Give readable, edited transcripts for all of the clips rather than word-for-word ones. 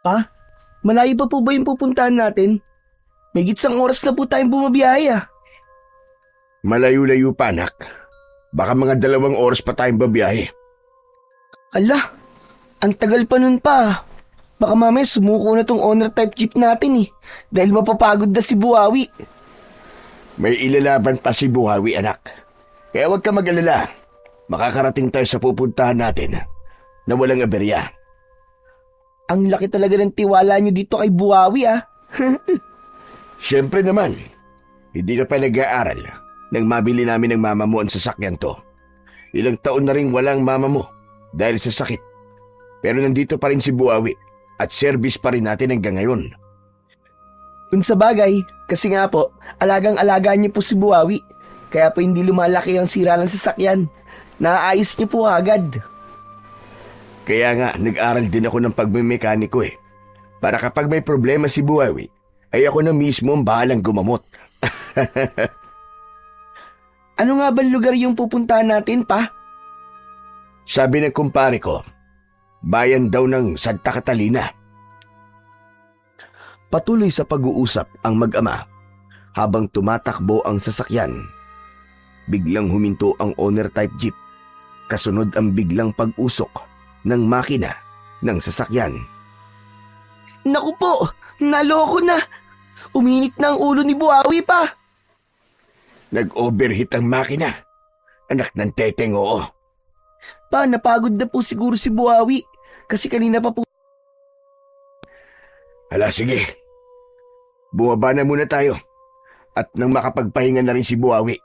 Pa, malayo pa po ba yung pupuntahan natin? May gitsang oras na po tayong bumabiyahe ah. Malayo-layo pa, anak. Baka mga 2 oras pa tayong babiyahe. Ala, ang tagal pa nun pa ah. Baka mamaya sumuko na tong owner type jeep natin eh. Dahil mapapagod na si Buhawi. May ilalaban pa si Buhawi, anak. Kaya huwag ka mag-alala. Makakarating tayo sa pupuntahan natin na walang aberya. Ang laki talaga ng tiwala nyo dito kay Buhawi ah. Siyempre naman, hindi ka pa nag-aaral nang mabili namin ng mama mo ang sasakyan to. Ilang taon na rin walang mama mo dahil sa sakit. Pero nandito pa rin si Buhawi at service pa rin natin hanggang ngayon. Kung sa bagay, kasi nga po, alagang-alaga niyo po si Buhawi. Kaya po hindi lumalaki ang sira ng sasakyan. Naaayos niyo po agad. Kaya nga, nag-aral din ako ng pagmemekaniko eh. Para kapag may problema si Buhawi, ay ako na mismo ang bahalang gumamot. Ano nga ba lugar yung pupuntahan natin, pa? Sabi ng kumpare ko, bayan daw ng Santa Catalina. Patuloy sa pag-uusap ang mag-ama habang tumatakbo ang sasakyan. Biglang huminto ang owner type jeep. Kasunod ang biglang pag-usok ng makina ng sasakyan. Naku po, naloko na. Uminit na ang ulo ni Buhawi, pa. Nag-overheat ang makina. Anak ng teteng, oo. Pa, napagod na po siguro si Buhawi. Kasi kanina pa po. Hala, sige. Bumaba na muna tayo. At nang makapagpahinga na rin si Buhawi.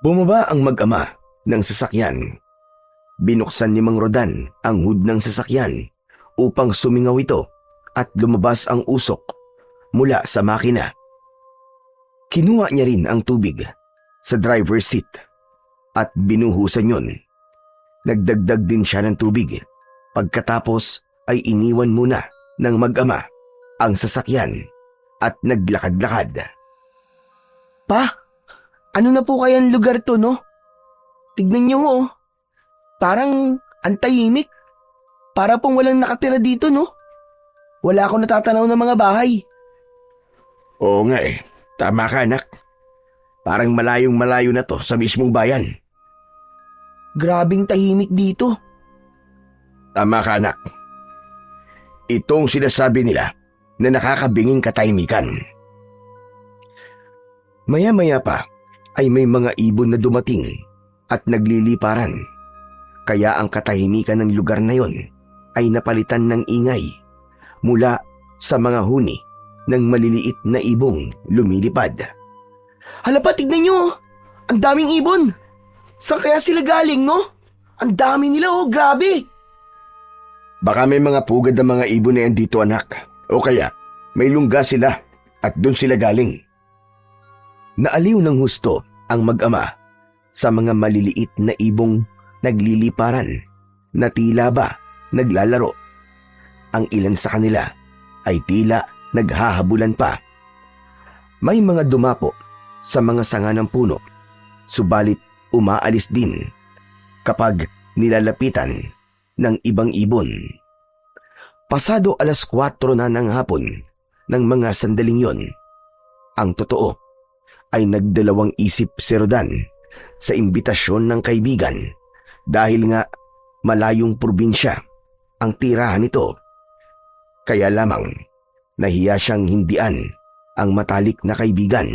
Bumaba ang mag-ama ng sasakyan. Binuksan ni Mang Rodan ang hood ng sasakyan upang sumingaw ito at lumabas ang usok mula sa makina. Kinuha niya rin ang tubig sa driver's seat at binuhusan yun. Nagdagdag din siya ng tubig. Pagkatapos ay iniwan muna ng mag-ama ang sasakyan at naglakad-lakad. Pa, ano na po kayang lugar to, no? Tignan niyo oh. Parang antahimik. Para pong walang nakatira dito, no? Wala akong natatanaw ng mga bahay. Oo nga eh. Tama ka, anak. Parang malayong malayo na to sa mismong bayan. Grabing tahimik dito. Tama ka, anak. Itong sinasabi nila na nakakabinging katahimikan. Maya-maya pa ay may mga ibon na dumating at nagliliparan. Kaya ang katahimikan ng lugar na yon ay napalitan ng ingay mula sa mga huni ng maliliit na ibong lumilipad. Hala pa, tignan nyo. Ang daming ibon. Saan kaya sila galing, no? Ang dami nila, oh. Grabe. Baka may mga pugad ng mga ibon na yan dito, anak. O kaya, may lungga sila at doon sila galing. Naaliw ng husto ang mag-ama sa mga maliliit na ibong nagliliparan na tila ba naglalaro. Ang ilan sa kanila ay tila naghahabulan pa. May mga dumapo sa mga sanga ng puno, subalit umaalis din kapag nilalapitan ng ibang ibon. Pasado 4:00 na ng hapon ng mga sandaling yon. Ang totoo ay nagdalawang isip si Rodan sa imbitasyon ng kaibigan dahil nga malayong probinsya ang tirahan nito. Kaya lamang nahiya siyang hindian ang matalik na kaibigan.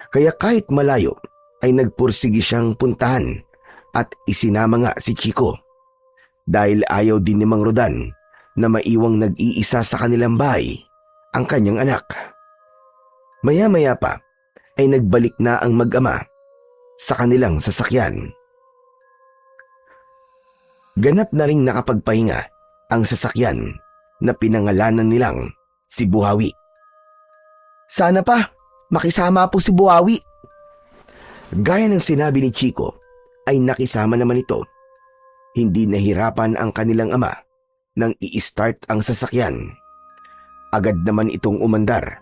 Kaya kahit malayo ay nagpursigi siyang puntahan at isinama nga si Chico dahil ayaw din ni Mang Rodan na maiwang nag-iisa sa kanilang bahay ang kanyang anak. Maya-maya pa ay nagbalik na ang mag-ama sa kanilang sasakyan. Ganap na ring nakapagpahinga ang sasakyan na pinangalanan nilang si Buhawi. Sana pa, makisama po si Buhawi. Gaya ng sinabi ni Chico, ay nakisama naman ito. Hindi nahirapan ang kanilang ama nang i-start ang sasakyan. Agad naman itong umandar.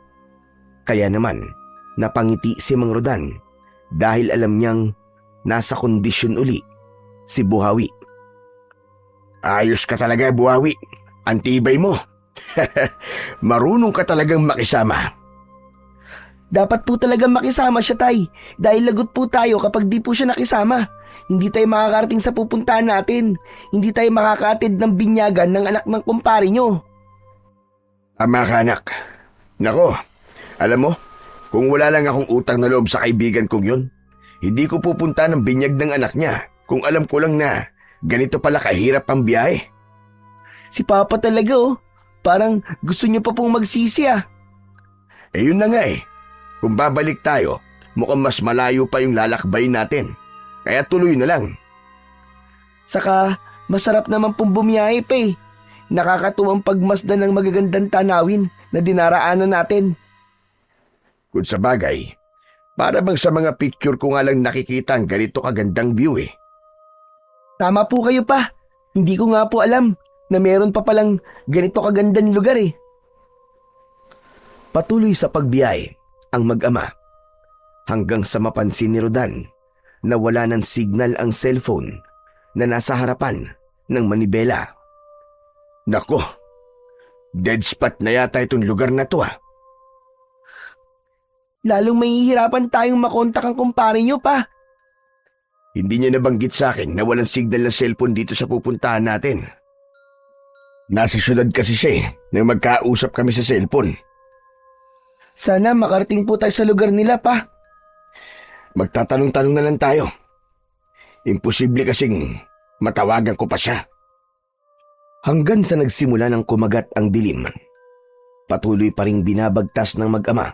Kaya naman, napangiti si Mang Rodan dahil alam niyang nasa kondisyon uli si Buhawi. Ayos ka talaga, Buhawi. Antibay mo. Marunong ka talagang makisama. Dapat po talaga makisama siya, Tay. Dahil lagot po tayo kapag di po siya nakisama. Hindi tayo makakarating sa pupuntahan natin. Hindi tayo makakaatid ng binyagan ng anak ng kumpare nyo. Ama ka, anak. Nako, alam mo, kung wala lang akong utang na loob sa kaibigan kong yun, hindi ko pupunta ng binyag ng anak niya kung alam ko lang na ganito pala kahirap ang biyahe. Si Papa talaga parang gusto niyo pa pong magsisi ah. Eh yun na nga eh. Kung babalik tayo, mukhang mas malayo pa yung lalakbay natin. Kaya tuloy na lang. Saka masarap naman pong bumiyahe pa eh. Nakakatuwang pagmasdan ng magagandang tanawin na dinaraanan natin. Kung sa bagay, para bang sa mga picture ko nga lang nakikita ang ganito kagandang view eh. Tama po kayo pa. Hindi ko nga po alam na meron pa palang ganito kagandang lugar eh. Patuloy sa pagbiyahe ang mag-ama hanggang sa mapansin ni Rodan na wala ng signal ang cellphone na nasa harapan ng manibela. Nako, dead spot na yata itong lugar na to ah. Lalong mahihirapan tayong makontak ang kumpare nyo pa. Hindi niya nabanggit sa akin na walang signal ng cellphone dito sa pupuntahan natin. Nasa syudad kasi siya nang magkausap kami sa cellphone. Sana makarating po tayo sa lugar nila pa. Magtatanong-tanong na lang tayo. Imposible kasing matawagan ko pa siya. Hanggang sa nagsimula ng kumagat ang dilim, patuloy pa ring binabagtas ng mag-ama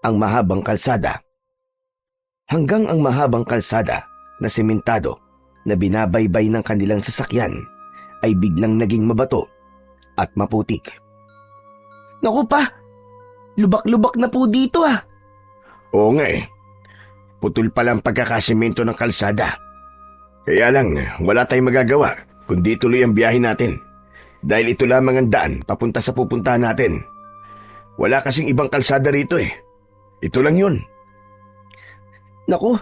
ang mahabang kalsada. Hanggang ang mahabang kalsada na sementado na binabaybay ng kanilang sasakyan ay biglang naging mabato at maputik. Naku pa, lubak-lubak na po dito ah. Oo nga eh. Putol pa lang pagkakasimento ng kalsada. Kaya lang, wala tayong magagawa kundi tuloy ang biyahe natin. Dahil ito lamang ang daan papunta sa pupuntahan natin. Wala kasing ibang kalsada rito eh. Ito lang yun. Naku,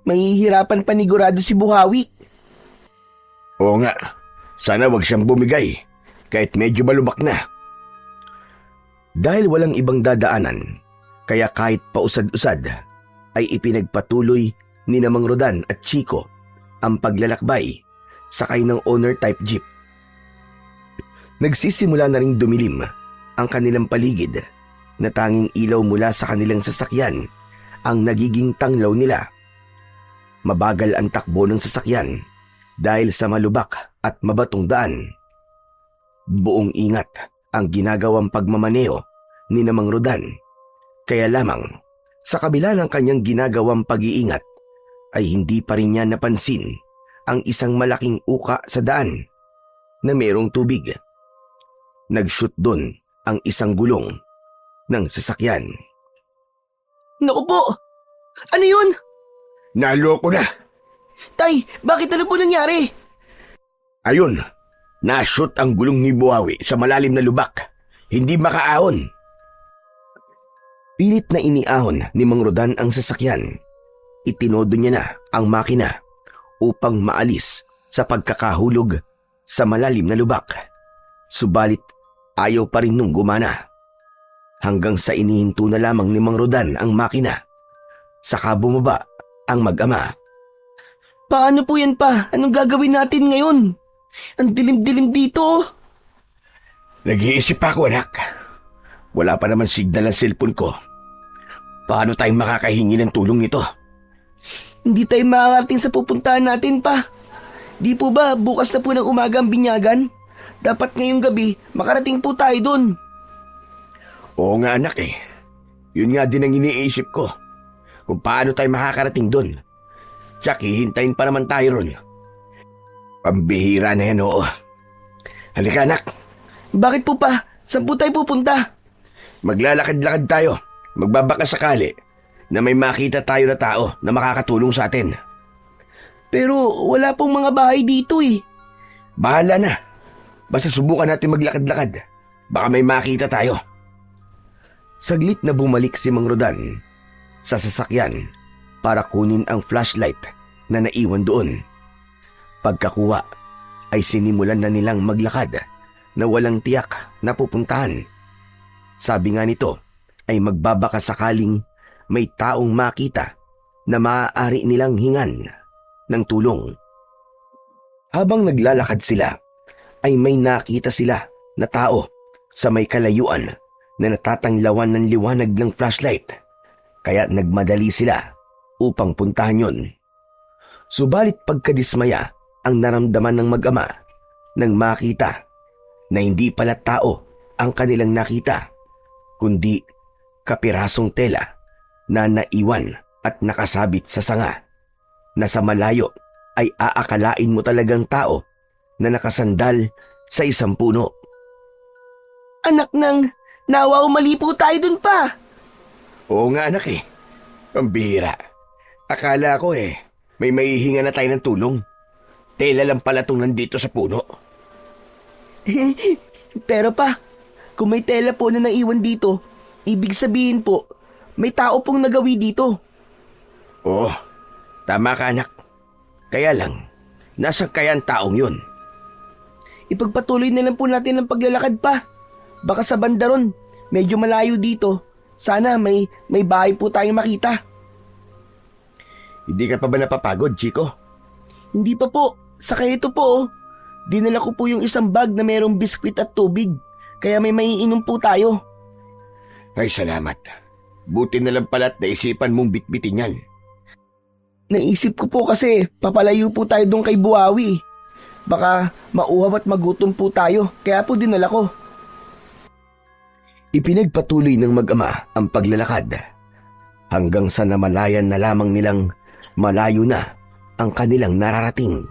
mahihirapan panigurado si Buhawi. Oo nga, sana wag siyang bumigay kahit medyo malubak na. Dahil walang ibang dadaanan, kaya kahit pausad-usad, ay ipinagpatuloy ni Mang Rodan at Chico ang paglalakbay sakay ng owner-type jeep. Nagsisimula na ring dumilim ang kanilang paligid na tanging ilaw mula sa kanilang sasakyan ang nagiging tanglaw nila. Mabagal ang takbo ng sasakyan dahil sa malubak at mabatong daan. Buong ingat ang ginagawang pagmamaneo ni Mang Rodan. Kaya lamang, sa kabila ng kanyang ginagawang pag-iingat, ay hindi pa rin niya napansin ang isang malaking uka sa daan na mayroong tubig. Nag-shoot doon ang isang gulong ng sasakyan. Naku po! Ano yun? Naloko na! Tay, bakit ano po nangyari? Ayun, na-shoot ang gulong ni Buhawi sa malalim na lubak. Hindi makaahon. Pilit na iniahon ni Mang Rodan ang sasakyan. Itinodo niya na ang makina upang maalis sa pagkakahulog sa malalim na lubak. Subalit ayaw pa rin nung gumana. Hanggang sa inihinto na lamang ni Mang Rodan ang makina. Saka bumaba ang mag-ama. Paano po yan pa? Anong gagawin natin ngayon? Ang dilim-dilim dito. Nag-iisip ako, anak. Wala pa naman signal ang cellphone ko. Paano tayong makakahingi ng tulong nito? Hindi tayo makakarating sa pupuntahan natin pa. Di po ba bukas na po ng umaga ang binyagan? Dapat ngayong gabi makarating po tayo dun. Oo nga, anak eh. Yun nga din ang iniisip ko. Kung paano tayo makakarating dun. Tsak, hihintayin pa naman tayo ron. Pambihira na yan, oo. Halika, anak. Bakit po pa? Saan po tayo pupunta? Maglalakad-lakad tayo. Magbabaka sakali na may makita tayo na tao na makakatulong sa atin. Pero wala pong mga bahay dito eh. Bahala na. Basta subukan natin maglakad-lakad. Baka may makita tayo. Saglit na bumalik si Mang Rodan sa sasakyan para kunin ang flashlight na naiwan doon. Pagkakuha ay sinimulan na nilang maglakad na walang tiyak na pupuntahan. Sabi nga nito ay magbabaka sakaling may taong makita na maaari nilang hingan ng tulong. Habang naglalakad sila ay may nakita sila na tao sa may kalayuan na natatanglawan ng liwanag ng flashlight, kaya nagmadali sila upang puntahan yon. Subalit pagkadismaya ang naramdaman ng mag-ama nang makita na hindi pala tao ang kanilang nakita, kundi kapirasong tela na naiwan at nakasabit sa sanga, na sa malayo ay aakalain mo talagang tao na nakasandal sa isang puno. Anak ng, nawa mali po tayo dun pa. Oo nga anak eh, pambihira. Akala ko may maihinga na tayo ng tulong. Tela lang pala itong nandito sa puno. Pero pa, kung may tela po na naiwan dito, ibig sabihin po, may tao pong nagawi dito. Oo, tama ka anak. Kaya lang, nasa kaya ang taong yun? Ipagpatuloy na lang po natin ang paglalakad pa. Baka sa banda ron, medyo malayo dito. Sana may bahay po tayong makita. Hindi ka pa ba napapagod, Chico? Hindi pa po. Saka ito po. Dinala ko po yung isang bag na mayroong biskwit at tubig. Kaya may maiinom po tayo. Ay, salamat. Buti na lang pala't naisipan mong bitbitin yan. Naisip ko po kasi papalayo po tayo doon kay Buhawi. Baka mauhaw at magutom po tayo. Kaya po dinala ko. Ipinagpatuloy ng mag-ama ang paglalakad hanggang sa namalayan na lamang nilang malayo na ang kanilang nararating.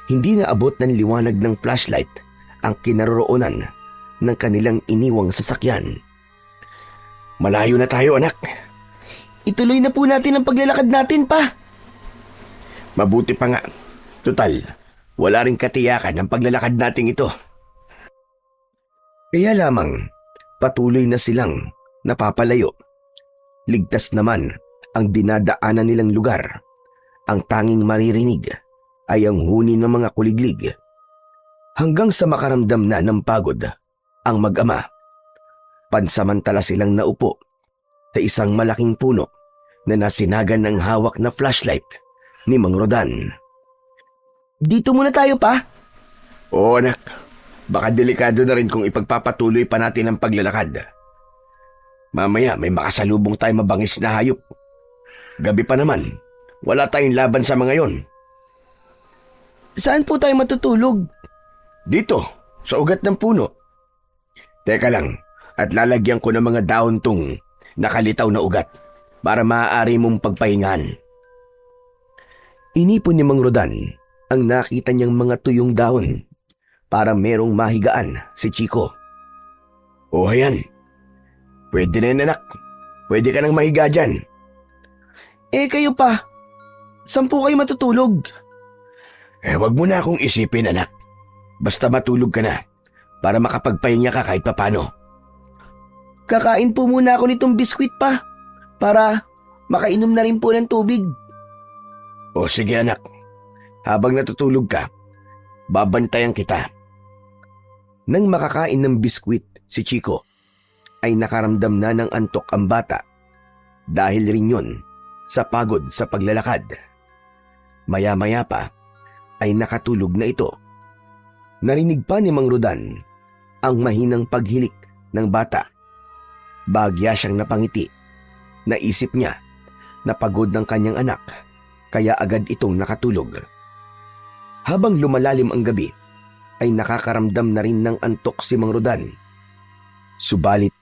Hindi na abot ng liwanag ng flashlight ang kinaroroonan ng kanilang iniwang sasakyan. Malayo na tayo anak. Ituloy na po natin ang paglalakad natin pa. Mabuti pa nga. Total, wala ring katiyakan ang paglalakad nating ito. Kaya lamang, patuloy na silang napapalayo. Ligtas naman ang dinadaanan nilang lugar. Ang tanging maririnig ay ang huni ng mga kuliglig. Hanggang sa makaramdam na ng pagod ang mag-ama. Pansamantala silang naupo sa isang malaking puno na nasinagan ng hawak na flashlight ni Mang Rodan. Dito muna tayo pa. Oo anak, baka delikado na rin kung ipagpapatuloy pa natin ang paglalakad. Mamaya may makasalubong tayo mabangis na hayop. Gabi pa naman, wala tayong laban sa mga yon. Saan po tayo matutulog? Dito, sa ugat ng puno. Teka lang, at lalagyan ko ng mga dahon tong nakalitaw na ugat para maaari mong pagpahingahan. Inipon ni Mang Rodan ang nakita niyang mga tuyong dahon para merong mahigaan si Chico. O ayan, pwede na yan anak. Pwede ka nang mahiga dyan. Kayo pa. Saan po kayo matutulog? Wag mo na akong isipin anak. Basta matulog ka na para makapagpahinga ka kahit papano. Kakain po muna ako nitong biskwit pa para makainom na rin po ng tubig. O sige anak, habang natutulog ka, babantayan kita. Nang makakain ng biskwit si Chico, ay nakaramdam na ng antok ang bata dahil rin yun sa pagod sa paglalakad. Maya-maya pa ay nakatulog na ito. Narinig pa ni Mang Rodan ang mahinang paghilik ng bata. Bagya siyang napangiti. Naisip niya na pagod ng kanyang anak, kaya agad itong nakatulog. Habang lumalalim ang gabi, ay nakakaramdam na rin ng antok si Mang Rodan. Subalit,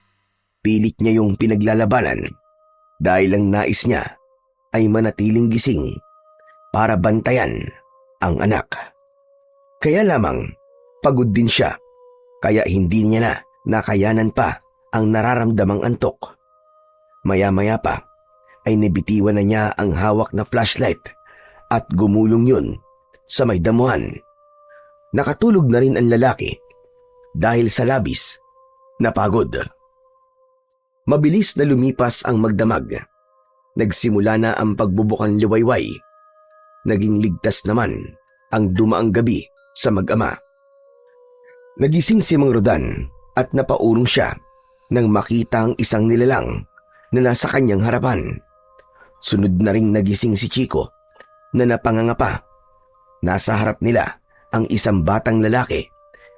pilit niya yung pinaglalabanan dahil ang nais niya ay manatiling gising para bantayan ang anak. Kaya lamang, pagod din siya, kaya hindi niya na nakayanan pa ang nararamdamang antok. Maya-maya pa ay nabitiwan na niya ang hawak na flashlight at gumulong yun sa may damuhan. Nakatulog na rin ang lalaki dahil sa labis na pagod. Mabilis na lumipas ang magdamag. Nagsimula na ang pagbubukang liwayway. Naging ligtas naman ang dumaang gabi sa mag-ama. Nagising si Mang Rodan at napaurong siya nang makita ang isang nilalang na nasa kanyang harapan. Sunod na ring nagising si Chico na napangangapa. Nasa harap nila ang isang batang lalaki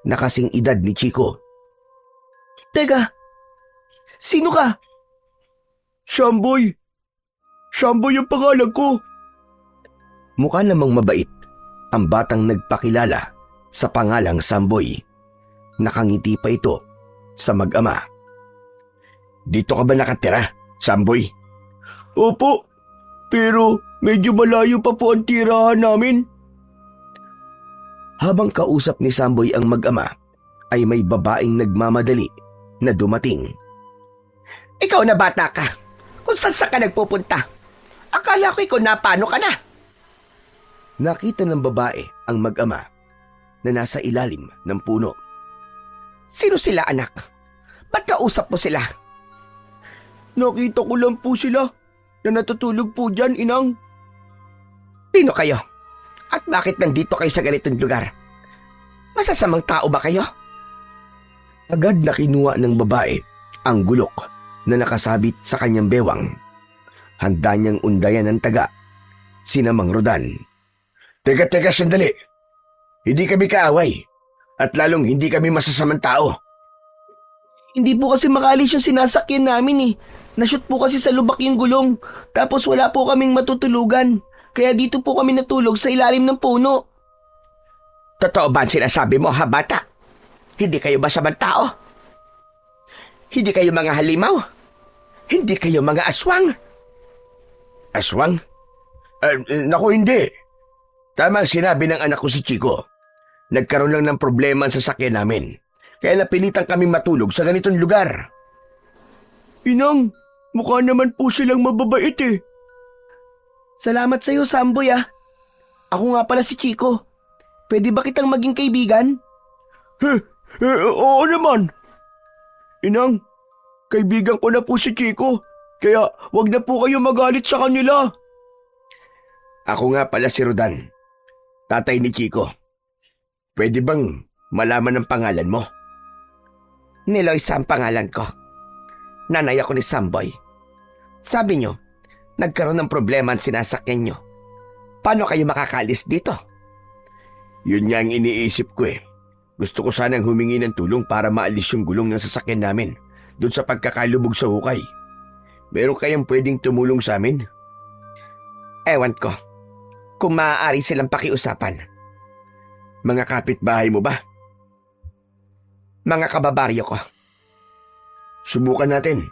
na kasing edad ni Chico. Teka, sino ka? Shamboy! Shamboy ang pangalan ko! Mukha namang mabait ang batang nagpakilala sa pangalang Samboy. Nakangiti pa ito sa mag-ama. Dito ka ba nakatira, Samboy? Opo, pero medyo malayo pa po ang tirahan namin. Habang kausap ni Samboy ang mag-ama, ay may babaeng nagmamadali na dumating. Ikaw na bata ka. Kung saan ka nagpupunta? Akala ko ikaw na paano ka na? Nakita ng babae ang mag-ama na nasa ilalim ng puno. Sino sila, anak? Ba't kausap mo sila? Nakita ko lang po sila na natutulog po dyan, inang. Sino kayo? At bakit nandito kayo sa ganitong lugar? Masasamang tao ba kayo? Agad na kinuha ng babae ang gulok na nakasabit sa kanyang bewang. Handa niyang undayan ng taga, sina Mang Rodan. Teka, sandali. Hindi kami kaaway at lalong hindi kami masasamang tao. Hindi po kasi makalis yung sinasakyan namin eh. Nashoot po kasi sa lubak yung gulong. Tapos wala po kaming matutulugan. Kaya dito po kami natulog sa ilalim ng puno. Totoo ba ang sinasabi mo, ha, bata? Hindi kayo masamang tao? Hindi kayo mga halimaw? Hindi kayo mga aswang? Aswang? Naku, hindi. Tama ang sinabi ng anak ko si Chico. Nagkaroon lang ng problema sa sasakyan namin. Kaya napilitan kami matulog sa ganitong lugar. Inang, mukha naman po silang mababait eh. Salamat sa'yo, Samboy ah. Ako nga pala si Chico. Pwede ba kitang maging kaibigan? Oo naman. Inang, kaibigan ko na po si Chico. Kaya wag na po kayo magalit sa kanila. Ako nga pala si Rodan, tatay ni Chico. Pwede bang malaman ang pangalan mo? Ni Loisa ang pangalan ko. Nanay ako ni Samboy. Sabi nyo, nagkaroon ng problema ang sinasakyan nyo. Paano kayo makakalis dito? Yun nga ang iniisip ko eh. Gusto ko sanang humingi ng tulong para maalis yung gulong ng sasakyan namin doon sa pagkakalubog sa hukay. Meron kayang pwedeng tumulong sa amin? Ewan ko. Kung maaari silang pakiusapan. Mga kapitbahay mo ba? Mga kababaryo ko. Subukan natin.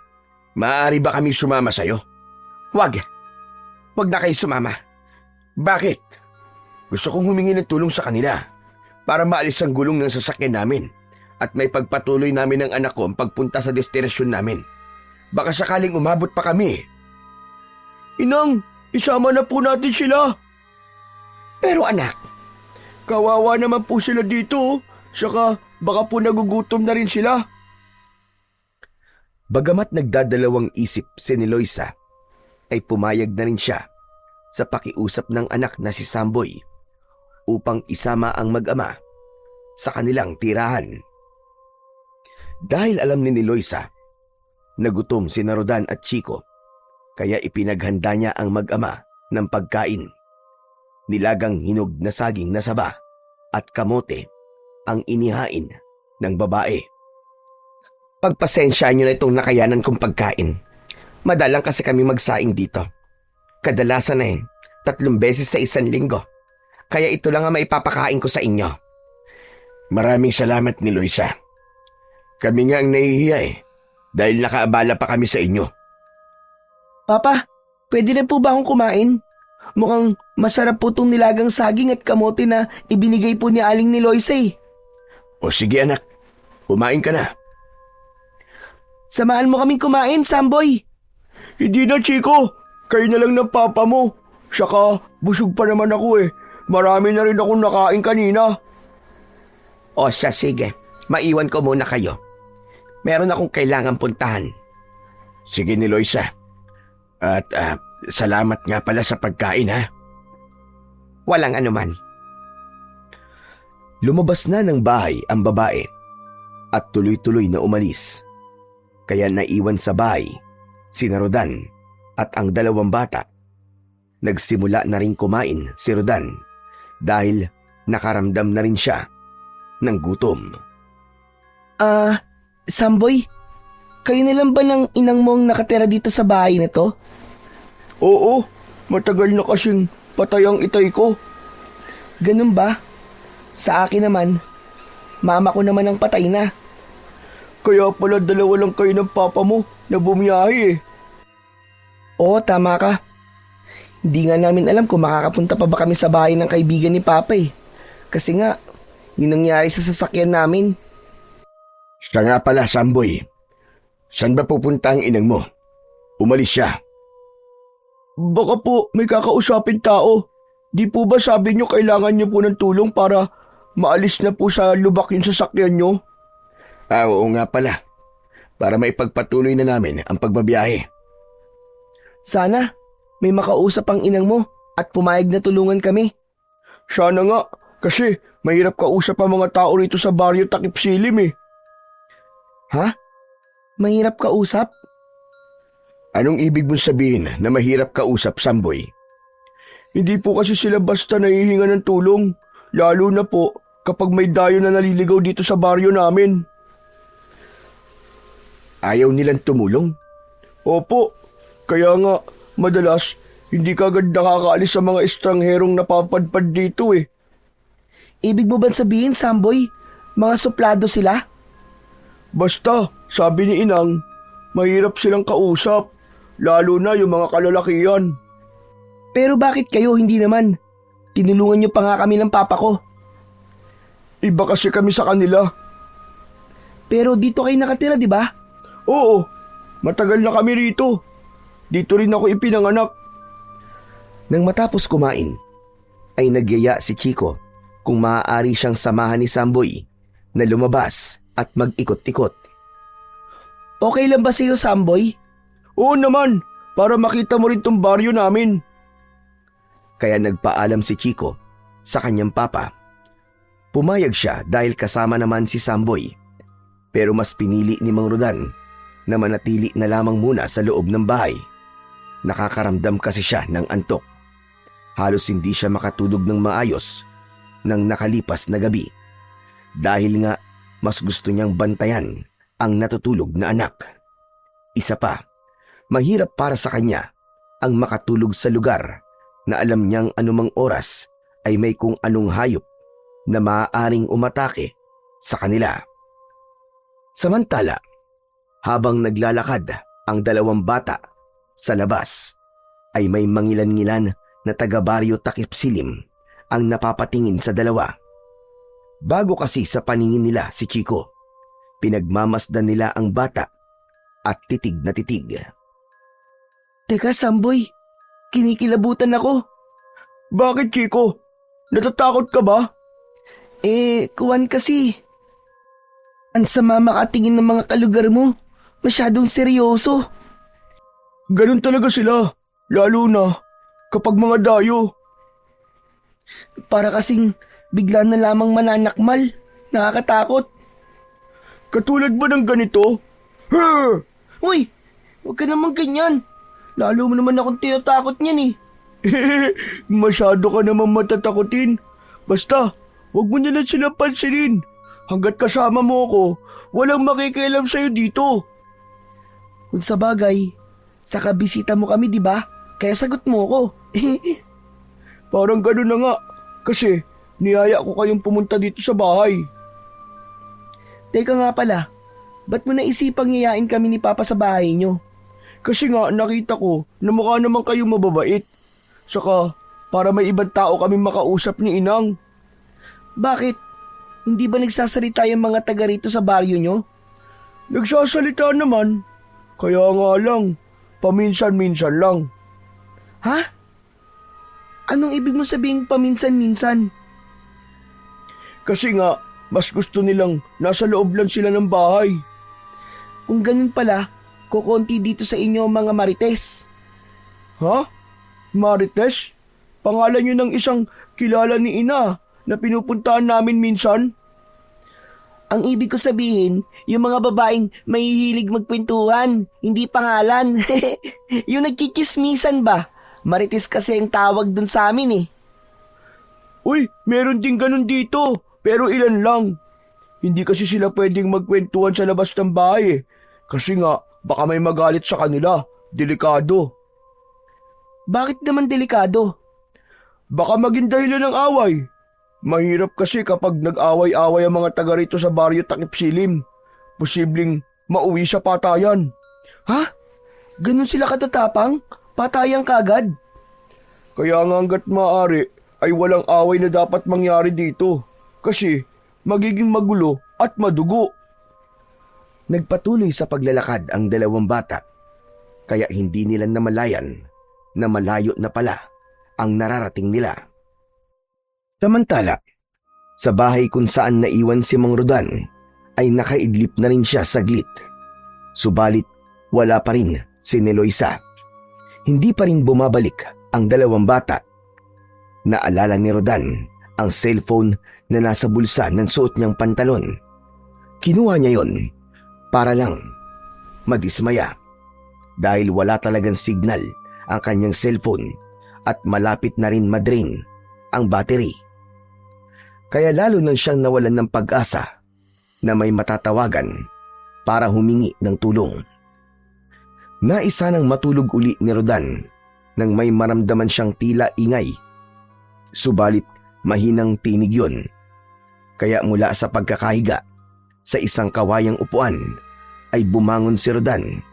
Maaari ba kami sumama sa'yo? Wag. Wag na kayo sumama. Bakit? Gusto kong humingi ng tulong sa kanila para maalis ang gulong ng sasakyan namin at may pagpatuloy namin ng anak ko ang pagpunta sa destinasyon namin. Baka sakaling umabot pa kami. Inang, isama na po natin sila. Pero anak, kawawa naman po sila dito. Saka baka po nagugutom na rin sila. Bagamat nagdadalawang isip si Loisa, ay pumayag na rin siya sa pakiusap ng anak na si Samboy upang isama ang mag-ama sa kanilang tirahan. Dahil alam ni Loisa na gutom si Rodan at Chico, kaya ipinaghanda niya ang mag-ama ng pagkain. Nilagang hinog na saging na saba at kamote ang inihain ng babae. Pagpasensyaan nyo na itong nakayanan kong pagkain. Madalang kasi kami magsaing dito. Kadalasan na 3 beses sa isang linggo. Kaya ito lang ang maipapakain ko sa inyo. Maraming salamat ni Loisa. Kami nga ang nahihiya dahil nakaabala pa kami sa inyo. Papa, pwede na po ba akong kumain? Mukhang masarap po itong nilagang saging at kamote na ibinigay po ni Aling ni Loisa eh. O sige anak, kumain ka na. Samahan mo kaming kumain, Samboy. Hindi na, Chico. Kayo na lang ng papa mo. Saka, busog pa naman ako eh. Marami na rin akong nakain kanina. O siya, sige. Maiwan ko muna kayo. Meron akong kailangan puntahan. Sige ni Loisa. At salamat nga pala sa pagkain ha. Walang anuman. Lumabas na ng bahay ang babae at tuloy-tuloy na umalis. Kaya naiwan sa bahay sina Rodan at ang dalawang bata. Nagsimula na rin kumain si Rodan dahil nakaramdam na rin siya ng gutom. Samboy, kayo na lang ba ng inang mong nakatira dito sa bahay na to? Oo, matagal na kasing patay ang itay ko. Ganun ba? Sa akin naman, mama ko naman ang patay na. Kaya pala dalawa lang kayo ng papa mo na bumiyahe eh. Oo, tama ka. Hindi nga namin alam kung makakapunta pa ba kami sa bahay ng kaibigan ni Papa eh. Kasi nga, yun nangyari sa sasakyan namin. Siya nga pala, Samboy. Saan ba pupunta ang inang mo? Umalis siya. Baka po may kakausapin tao. Di po ba sabi niyo kailangan niyo po ng tulong para maalis na po sa lubak yung sasakyan niyo? Oo nga pala. Para maipagpatuloy na namin ang pagbabiyahe. Sana may makausap ang inang mo at pumayag na tulungan kami. Sana nga, kasi mahirap kausap ang mga tao rito sa baryo Takip Silim eh. Ha? Mahirap kausap? Anong ibig mong sabihin na mahirap kausap, Samboy? Hindi po kasi sila basta nahihinga ng tulong, lalo na po kapag may dayo na naliligaw dito sa baryo namin. Ayaw nilang tumulong? Opo, kaya nga madalas hindi kagad nakakaalis sa mga estrangherong napapadpad dito eh. Ibig mo ba sabihin, Samboy, mga suplado sila? Basta, sabi ni Inang, mahirap silang kausap, lalo na yung mga kalalakihan. Pero bakit kayo hindi naman? Tinulungan niyo pa nga kami ng papa ko. Iba kasi kami sa kanila. Pero dito kayo nakatira, di ba? Oo, matagal na kami rito. Dito rin ako ipinanganak. Nang matapos kumain, ay nagyaya si Chico kung maaari siyang samahan ni Samboy na lumabas at mag-ikot-ikot. Okay lang ba sa'yo, Samboy? Oo naman, para makita mo rin tong baryo namin. Kaya nagpaalam si Chico sa kanyang papa. Pumayag siya dahil kasama naman si Samboy. Pero mas pinili ni Mang Rodan na manatili na lamang muna sa loob ng bahay. Nakakaramdam kasi siya ng antok. Halos hindi siya makatulog ng maayos ng nakalipas na gabi. Dahil nga mas gusto niyang bantayan ang natutulog na anak. Isa pa, mahirap para sa kanya ang makatulog sa lugar na alam niyang anumang oras ay may kung anong hayop na maaaring umatake sa kanila. Samantala, habang naglalakad ang dalawang bata sa labas, ay may mangilan-ngilan na taga-baryo Takip Silim ang napapatingin sa dalawa. Bago kasi sa paningin nila si Chico, pinagmamasdan nila ang bata at titig na titig. Teka, Samboy, kinikilabutan ako. Bakit, Chico? Natatakot ka ba? Kuwan kasi. Ang sama makatingin ng mga kalugar mo. Masyadong seryoso. Ganun talaga sila, lalo na kapag mga dayo. Para kasing bigla na lamang mananakmal. Nakakatakot. Katulad ba ng ganito? Uy, huwag ka naman ganyan. Lalo mo naman akong tinatakot niyan eh. Masyado ka naman matatakotin. Basta, huwag mo nilang silang pansinin. Hanggat kasama mo ako, walang makikialam sa'yo dito. Kung sa bagay, sa kabisita mo kami, di ba? Kaya sagot mo ako. Parang gano'n na nga. Kasi, niyaya ko kayong pumunta dito sa bahay. Teka nga pala, ba't mo naisipang yayain kami ni Papa sa bahay nyo? Kasi nga, nakita ko na mukha naman kayong mababait. Saka, para may ibang tao kaming makausap ni Inang. Bakit? Hindi ba nagsasalita yung mga taga rito sa baryo nyo? Nagsasalita naman. Kaya nga lang, paminsan-minsan lang. Ha? Anong ibig mo sabihin paminsan-minsan? Kasi nga, mas gusto nilang nasa loob lang sila ng bahay. Kung ganun pala, kukonti dito sa inyo mga marites. Ha? Marites? Pangalan yun ng isang kilala ni Ina na pinupuntahan namin minsan? Ang ibig ko sabihin, yung mga babaeng mahihilig magkwentuhan, hindi pangalan. Yung nagkikismisan ba? Marites kasi ang tawag dun sa amin eh. Uy, meron din ganun dito, pero ilan lang. Hindi kasi sila pwedeng magkwentuhan sa labas ng bahay eh. Kasi nga, baka may magalit sa kanila. Delikado. Bakit naman delikado? Baka maging dahilan ng away. Mahirap kasi kapag nag-away-away ang mga taga rito sa baryo Takip Silim. Posibleng mauwi sa patayan. Ha? Ganun sila katatapang? Patayang kagad? Kaya nga hanggat maaari ay walang away na dapat mangyari dito. Kasi magiging magulo at madugo. Nagpatuloy sa paglalakad ang dalawang bata, kaya hindi nila namalayan na malayo na pala ang nararating nila. Samantala, sa bahay kung saan naiwan si Mang Rodan ay nakaidlip na rin siya saglit. Subalit wala pa rin si Neloisa. Hindi pa rin bumabalik ang dalawang bata. Naalala ni Rodan ang cellphone na nasa bulsa ng suot niyang pantalon. Kinuha niya yon para lang madismaya dahil wala talagang signal ang kanyang cellphone at malapit na rin madrain ang battery. Kaya lalo nang siyang nawalan ng pag-asa na may matatawagan para humingi ng tulong. Naisa nang matulog uli ni Rodan nang may maramdaman siyang tila ingay. Subalit mahinang tinig yun. Kaya mula sa pagkakahiga sa isang kawayang upuan ay bumangon si Rodan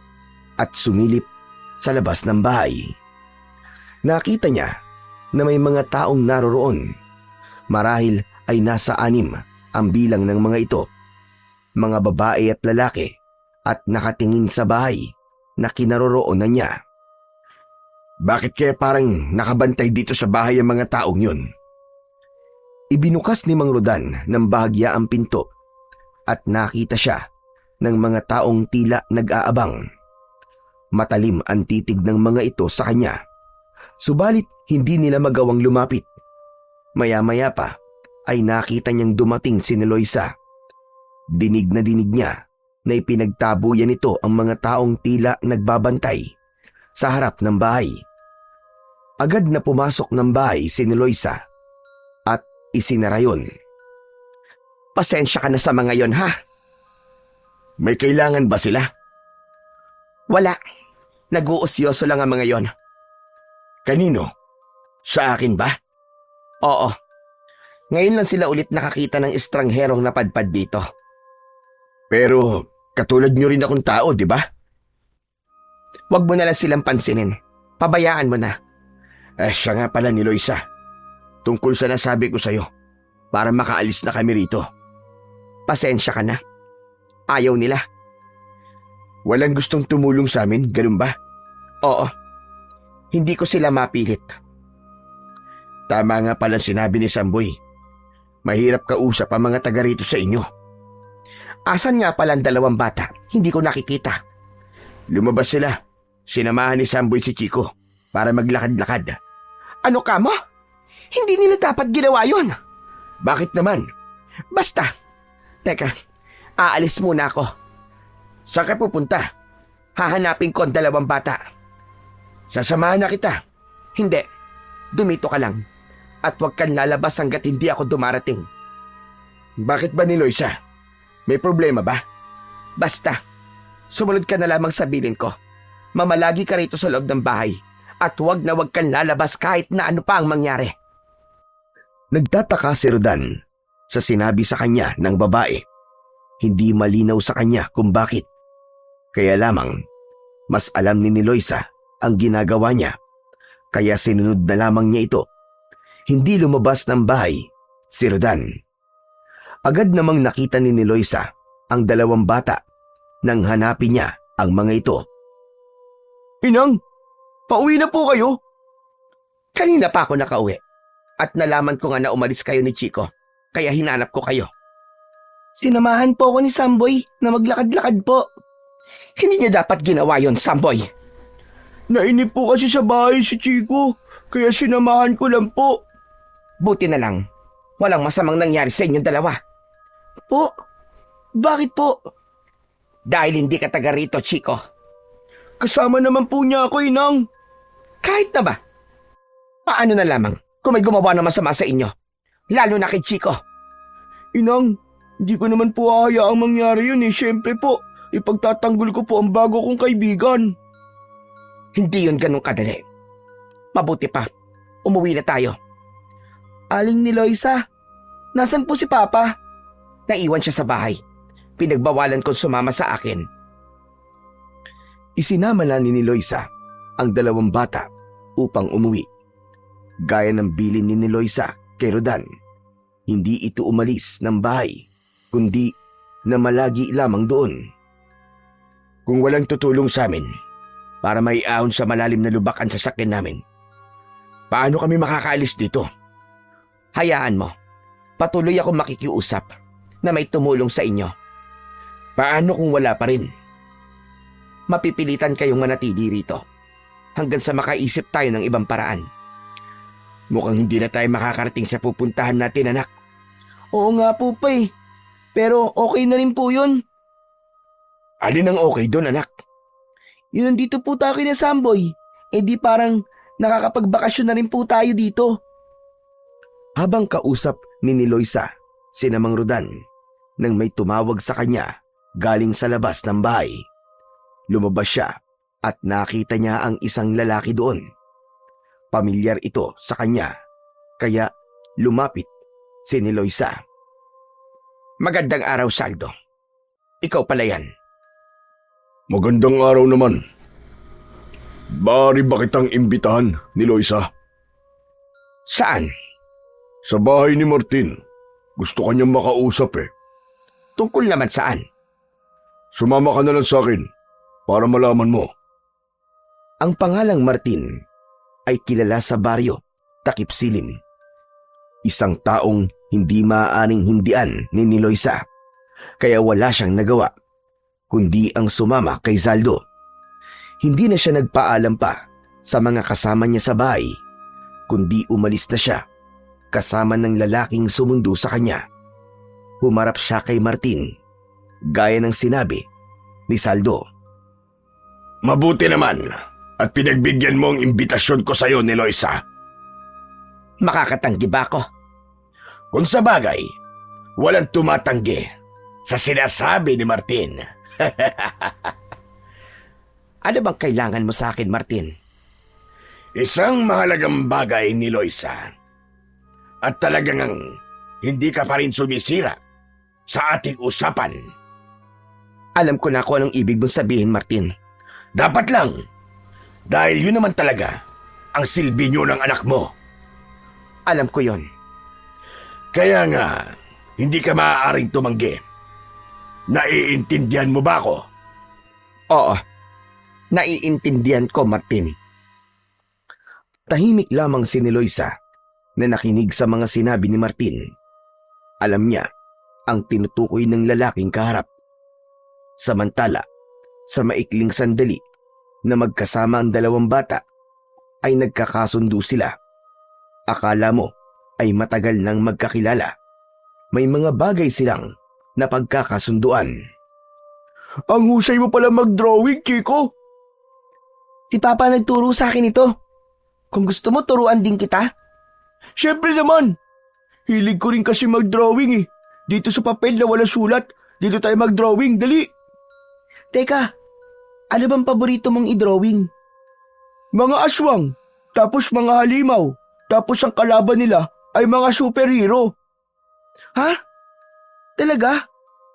at sumilip sa labas ng bahay. Nakita niya na may mga taong naroroon. Marahil ay nasa 6 ang bilang ng mga ito. Mga babae at lalaki at nakatingin sa bahay na kinaroroonan niya. Bakit kaya parang nakabantay dito sa bahay ang mga taong yun? Ibinukas ni Mang Rodan ng bahagya ang pinto at nakita siya ng mga taong tila nag-aabang. Matalim ang titig ng mga ito sa kanya. Subalit hindi nila magawang lumapit. Maya-maya pa ay nakita niyang dumating si Neloisa. Dinig na dinig niya na ipinagtabuyan nito ang mga taong tila nagbabantay sa harap ng bahay. Agad na pumasok ng bahay si Neloisa at isinara yun. Pasensya ka na sa mga yon ha? May kailangan ba sila? Wala. Nag-uusyoso lang ang mga yon. Kanino? Sa akin ba? Oo. Ngayon lang sila ulit nakakita ng estrangherong napadpad dito. Pero katulad nyo rin akong tao, di ba? Huwag mo na lang silang pansinin. Pabayaan mo na. Siya nga pala ni Loisa. Tungkol sa nasabi ko sa'yo, para makaalis na kami rito. Pasensya ka na. Ayaw nila. Walang gustong tumulong sa amin, ganun ba? Oo. Hindi ko sila mapilit. Tama nga pala sinabi ni Samboy. Mahirap kausap ang mga taga rito sa inyo. Asan nga pala ang dalawang bata? Hindi ko nakikita. Lumabas sila. Sinamahan ni Samboy si Chico para maglakad-lakad. Ano ka mo? Hindi nila dapat ginawa yun. Bakit naman? Basta. Teka, aalis muna ako. Saan ka pupunta? Hahanapin ko ang dalawang bata. Sasamahan na kita. Hindi. Dumito ka lang. At huwag kang lalabas hanggat hindi ako dumarating. Bakit ba ni Loisa? May problema ba? Basta. Sumunod ka na lamang sa bilin ko. Mamalagi ka rito sa loob ng bahay. At huwag na huwag kang lalabas kahit na ano pa ang mangyari. Nagtataka si Rodan sa sinabi sa kanya ng babae. Hindi malinaw sa kanya kung bakit. Kaya lamang, mas alam ni Loisa ang ginagawa niya. Kaya sinunod na lamang niya ito. Hindi lumabas ng bahay si Rodan. Agad namang nakita ni Loisa ang dalawang bata nang hanapin niya ang mga ito. Inang, pauwi na po kayo. Kanina pa ako nakauwi. At nalaman ko nga na umalis kayo ni Chico. Kaya hinanap ko kayo. Sinamahan po ako ni Samboy na maglakad-lakad po. Hindi niya dapat ginawa yon, Samboy. Nainip po kasi sa bahay si Chico. Kaya sinamahan ko lang po. Buti na lang. Walang masamang nangyari sa inyong dalawa. Po, Bakit po? Dahil hindi ka taga rito, Chico. Kasama naman po niya ako, Inang. Kahit na ba? Paano na lamang kung may gumawa ng masama sa inyo? Lalo na kay Chico. Inang, hindi ko naman po hahayaang mangyari yun eh. Siyempre po, ipagtatanggol ko po ang bago kong kaibigan. Hindi yun ganun kadali. Mabuti pa, umuwi na tayo. Aling ni Loisa, nasan po si Papa? Naiwan siya sa bahay. Pinagbawalan kong sumama sa akin. Isinama na ni Loisa ang dalawang bata upang umuwi. Gaya ng bilin ni Loisa kay Rodan, hindi ito umalis ng bahay, kundi na malagi lamang doon. Kung walang tutulong sa amin para maiahon sa malalim na lubak ang sasakyan namin, paano kami makakaalis dito? Hayaan mo, patuloy akong makikiusap na may tumulong sa inyo. Paano kung wala pa rin? Mapipilitan kayong manatili rito hanggang sa makaisip tayo ng ibang paraan. Mukhang hindi na tayo makakarating sa pupuntahan natin, anak. Oo nga po pa eh. Pero okay na rin po yun. Alin ang okay doon, anak? Yun nandito po tayo kina Samboy. Eh di parang nakakapagbakasyon na rin po tayo dito. Habang kausap ni Loisa si Mang Rodan nang may tumawag sa kanya galing sa labas ng bahay. Lumabas siya at nakita niya ang isang lalaki doon. Pamilyar ito sa kanya, kaya lumapit si Loisa. Magandang araw, Saldo. Ikaw pala yan. Magandang araw naman. Bari ba kitang imbitahan ni Loisa? Saan? Sa bahay ni Martin. Gusto kanyang makausap eh. Tungkol naman saan? Sumama ka na lang sa akin para malaman mo. Ang pangalang Martin ay kilala sa baryo, Takip Silim. Isang taong hindi maaaring hindian ni Loisa, kaya wala siyang nagawa, kundi ang sumama kay Zaldo. Hindi na siya nagpaalam pa sa mga kasama niya sa bahay, kundi umalis na siya kasama ng lalaking sumundo sa kanya. Humarap siya kay Martin, gaya ng sinabi ni Zaldo. Mabuti naman at pinagbigyan mo ang imbitasyon ko sa iyo ni Loisa. Makakatanggi ba ako? Kung sa bagay, walang tumatanggi sa sinasabi ni Martin. Ano bang kailangan mo sa akin, Martin? Isang mahalagang bagay ni Loisa. At talagang hindi ka pa rin sumisira sa ating usapan. Alam ko na kung anong ibig mong sabihin, Martin. Dapat lang. Dahil yun naman talaga ang silbi niyo ng anak mo. Alam ko yon. Kaya nga, hindi ka maaaring tumanggi. Naiintindihan mo ba ako? Oo. Naiintindihan ko, Martin. Tahimik lamang si Loisa na nakinig sa mga sinabi ni Martin. Alam niya ang tinutukoy ng lalaking kaharap. Samantala, sa maikling sandali na magkasama ang dalawang bata, ay nagkakasundo sila. Akala mo ay matagal nang magkakilala. May mga bagay silang napagkakasunduan. Ang husay mo pala mag-drawing, Chico. Si Papa nagturo sa akin ito. Kung gusto mo, turuan din kita. Siyempre naman. Hilig ko rin kasi mag-drawing eh. Dito sa papel na wala sulat, dito tayo mag-drawing, dali. Teka, ano bang paborito mong i-drawing? Mga aswang, tapos mga halimaw, tapos ang kalaban nila ay mga superhero. Ha? Talaga?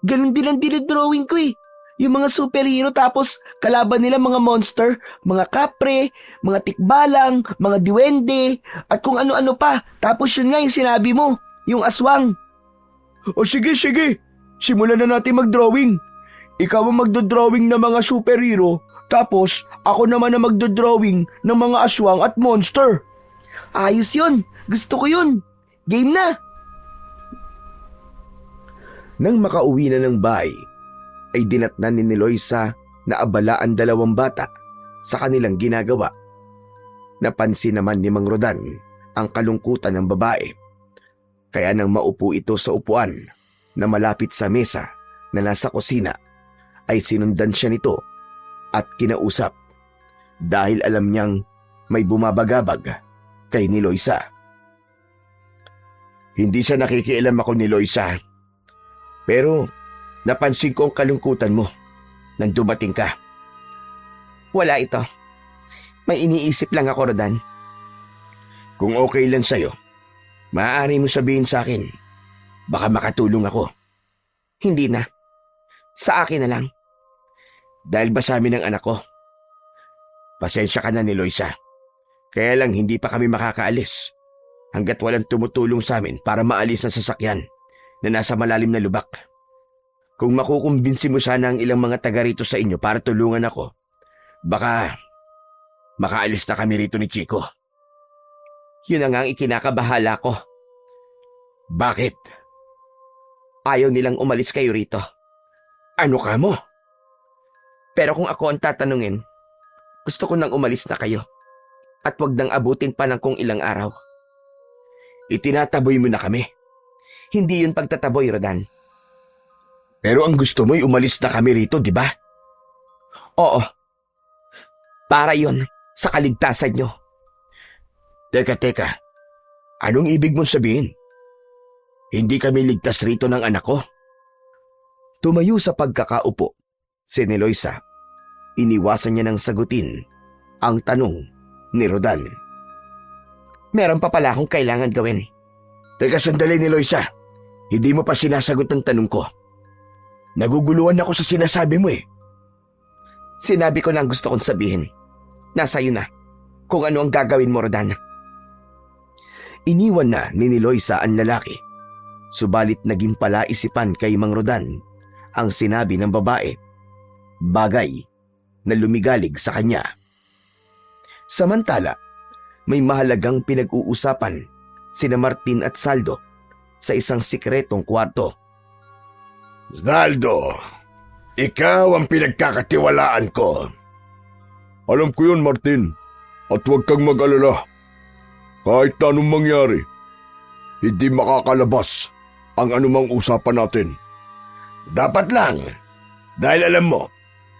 Ganun din ang dinidrawing ko eh. Yung mga superhero tapos kalaban nila mga monster, mga kapre, mga tikbalang, mga diwende, at kung ano-ano pa. Tapos yun nga yung sinabi mo, yung aswang. O sige, simulan na natin mag-drawing. Ikaw ang magdodrawing ng mga superhero, tapos ako naman ang magdodrawing ng mga aswang at monster. Ayos yun. Gusto ko yun. Game na. Nang makauwi na ng bahay, ay dinatnan ni Loisa na abala ang dalawang bata sa kanilang ginagawa. Napansin naman ni Mang Rodan ang kalungkutan ng babae. Kaya nang maupo ito sa upuan na malapit sa mesa na nasa kusina ay sinundan siya nito at kinausap dahil alam niyang may bumabagabag kay Niloisa. Hindi siya nakikialam ako, Niloisa. Pero napansin ko ang kalungkutan mo nang dumating ka. Wala ito. May iniisip lang ako, Rodan. Kung okay lang sa'yo, maaari mo sabihin sa akin. Baka makatulong ako. Hindi na. Sa akin na lang. Dahil ba sa amin ang anak ko? Pasensya ka na, Niloisa. Kaya lang hindi pa kami makakaalis hanggat walang tumutulong sa amin para maalis ang sasakyan na nasa malalim na lubak. Kung makukumbinsi mo sana ang ilang mga taga rito sa inyo para tulungan ako, baka makaalis na kami rito ni Chico. Yun na nga ang ikinakabahala ko. Bakit? Ayaw nilang umalis kayo rito. Ano ka mo? Pero kung ako ang tatanungin, gusto ko nang umalis na kayo. At wag nang abutin pa ng kung ilang araw. Itinataboy mo na kami. Hindi yun pagtataboy, Rodan. Pero ang gusto mo'y umalis na kami rito, di ba? Oo. Para yun sa kaligtasan nyo. Teka. Anong ibig mong sabihin? Hindi kami ligtas rito ng anak ko? Tumayo sa pagkakaupo si Niloisa. Iniwasan niya ng sagutin ang tanong ni Rodan. Meron pa pala akong kailangan gawin. Teka sandali, Niloisa. Hindi mo pa sinasagot ang tanong ko. Naguguluhan ako sa sinasabi mo eh. Sinabi ko na ang gusto kong sabihin. Nasa iyo na kung ano ang gagawin mo, Rodan. Iniwan na ni Niloisa ang lalaki. Subalit naging palaisipan kay Mang Rodan ang sinabi ng babae. Bagay na lumigalig sa kanya. Samantala, may mahalagang pinag-uusapan sina Martin at Saldo sa isang sikretong kwarto. Saldo, ikaw ang pinagkakatiwalaan ko. Alam ko yun, Martin. At huwag kang mag-alala. Kahit anong mangyari, hindi makakalabas ang anumang usapan natin. Dapat lang, dahil alam mo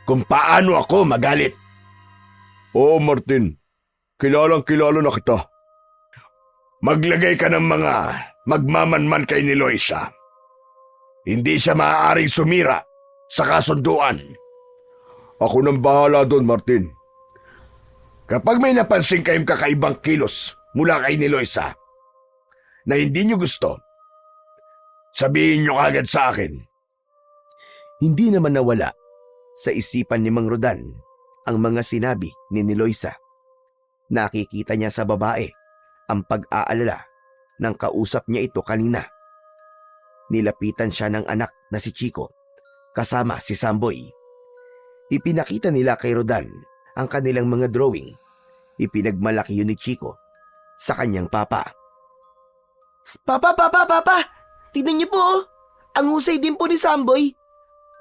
kung paano ako magalit. Oo, Martin. Kilalang-kilala na kita. Maglagay ka ng mga magmamanman kay Niloisa. Hindi siya maaaring sumira sa kasunduan. Ako nang bahala doon, Martin. Kapag may napansin kayong kakaibang kilos mula kay Niloisa na hindi niyo gusto, sabihin niyo agad sa akin. Hindi naman nawala sa isipan ni Mang Rodan ang mga sinabi ni Niloisa. Nakikita niya sa babae ang pag-aalala ng kausap niya ito kanina. Nilapitan siya ng anak na si Chico kasama si Samboy. Ipinakita nila kay Rodan ang kanilang mga drawing. Ipinagmalaki yun ni Chico sa kanyang papa. Papa! Tignan niyo po, oh. Ang husay din po ni Samboy.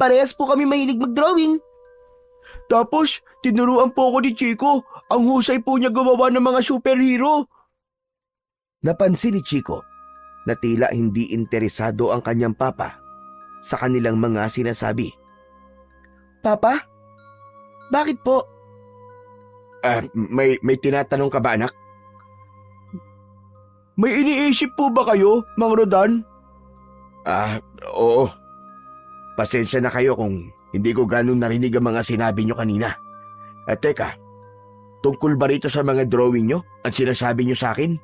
Parehas po kami mahilig mag-drawing. Tapos, tinuruan po ako ni Chico. Ang husay po niya gumawa ng mga superhero. Napansin ni Chico na tila hindi interesado ang kanyang papa sa kanilang mga sinasabi. Papa? Bakit po? May tinatanong ka ba, anak? May iniisip po ba kayo, Mang Rodan? Oo. Pasensya na kayo kung hindi ko ganun narinig ang mga sinabi nyo kanina. At teka, tungkol ba rito sa mga drawing nyo at sinasabi nyo sa akin?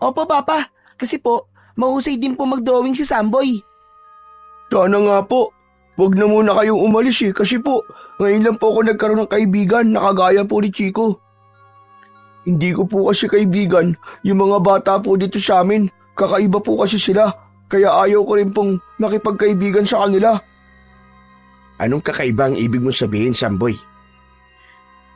Opo, Papa. Kasi po, mahusay din po mag-drawing si Samboy. Sana nga po. Huwag na muna kayong umalis eh. Kasi po, ngayon lang po ako nagkaroon ng kaibigan na kagaya po ni Chico. Hindi ko po kasi kaibigan yung mga bata po dito sa amin. Kakaiba po kasi sila. Kaya ayaw ko rin pong nakipagkaibigan sa kanila. Anong kakaiba ang ibig mong sabihin, Samboy?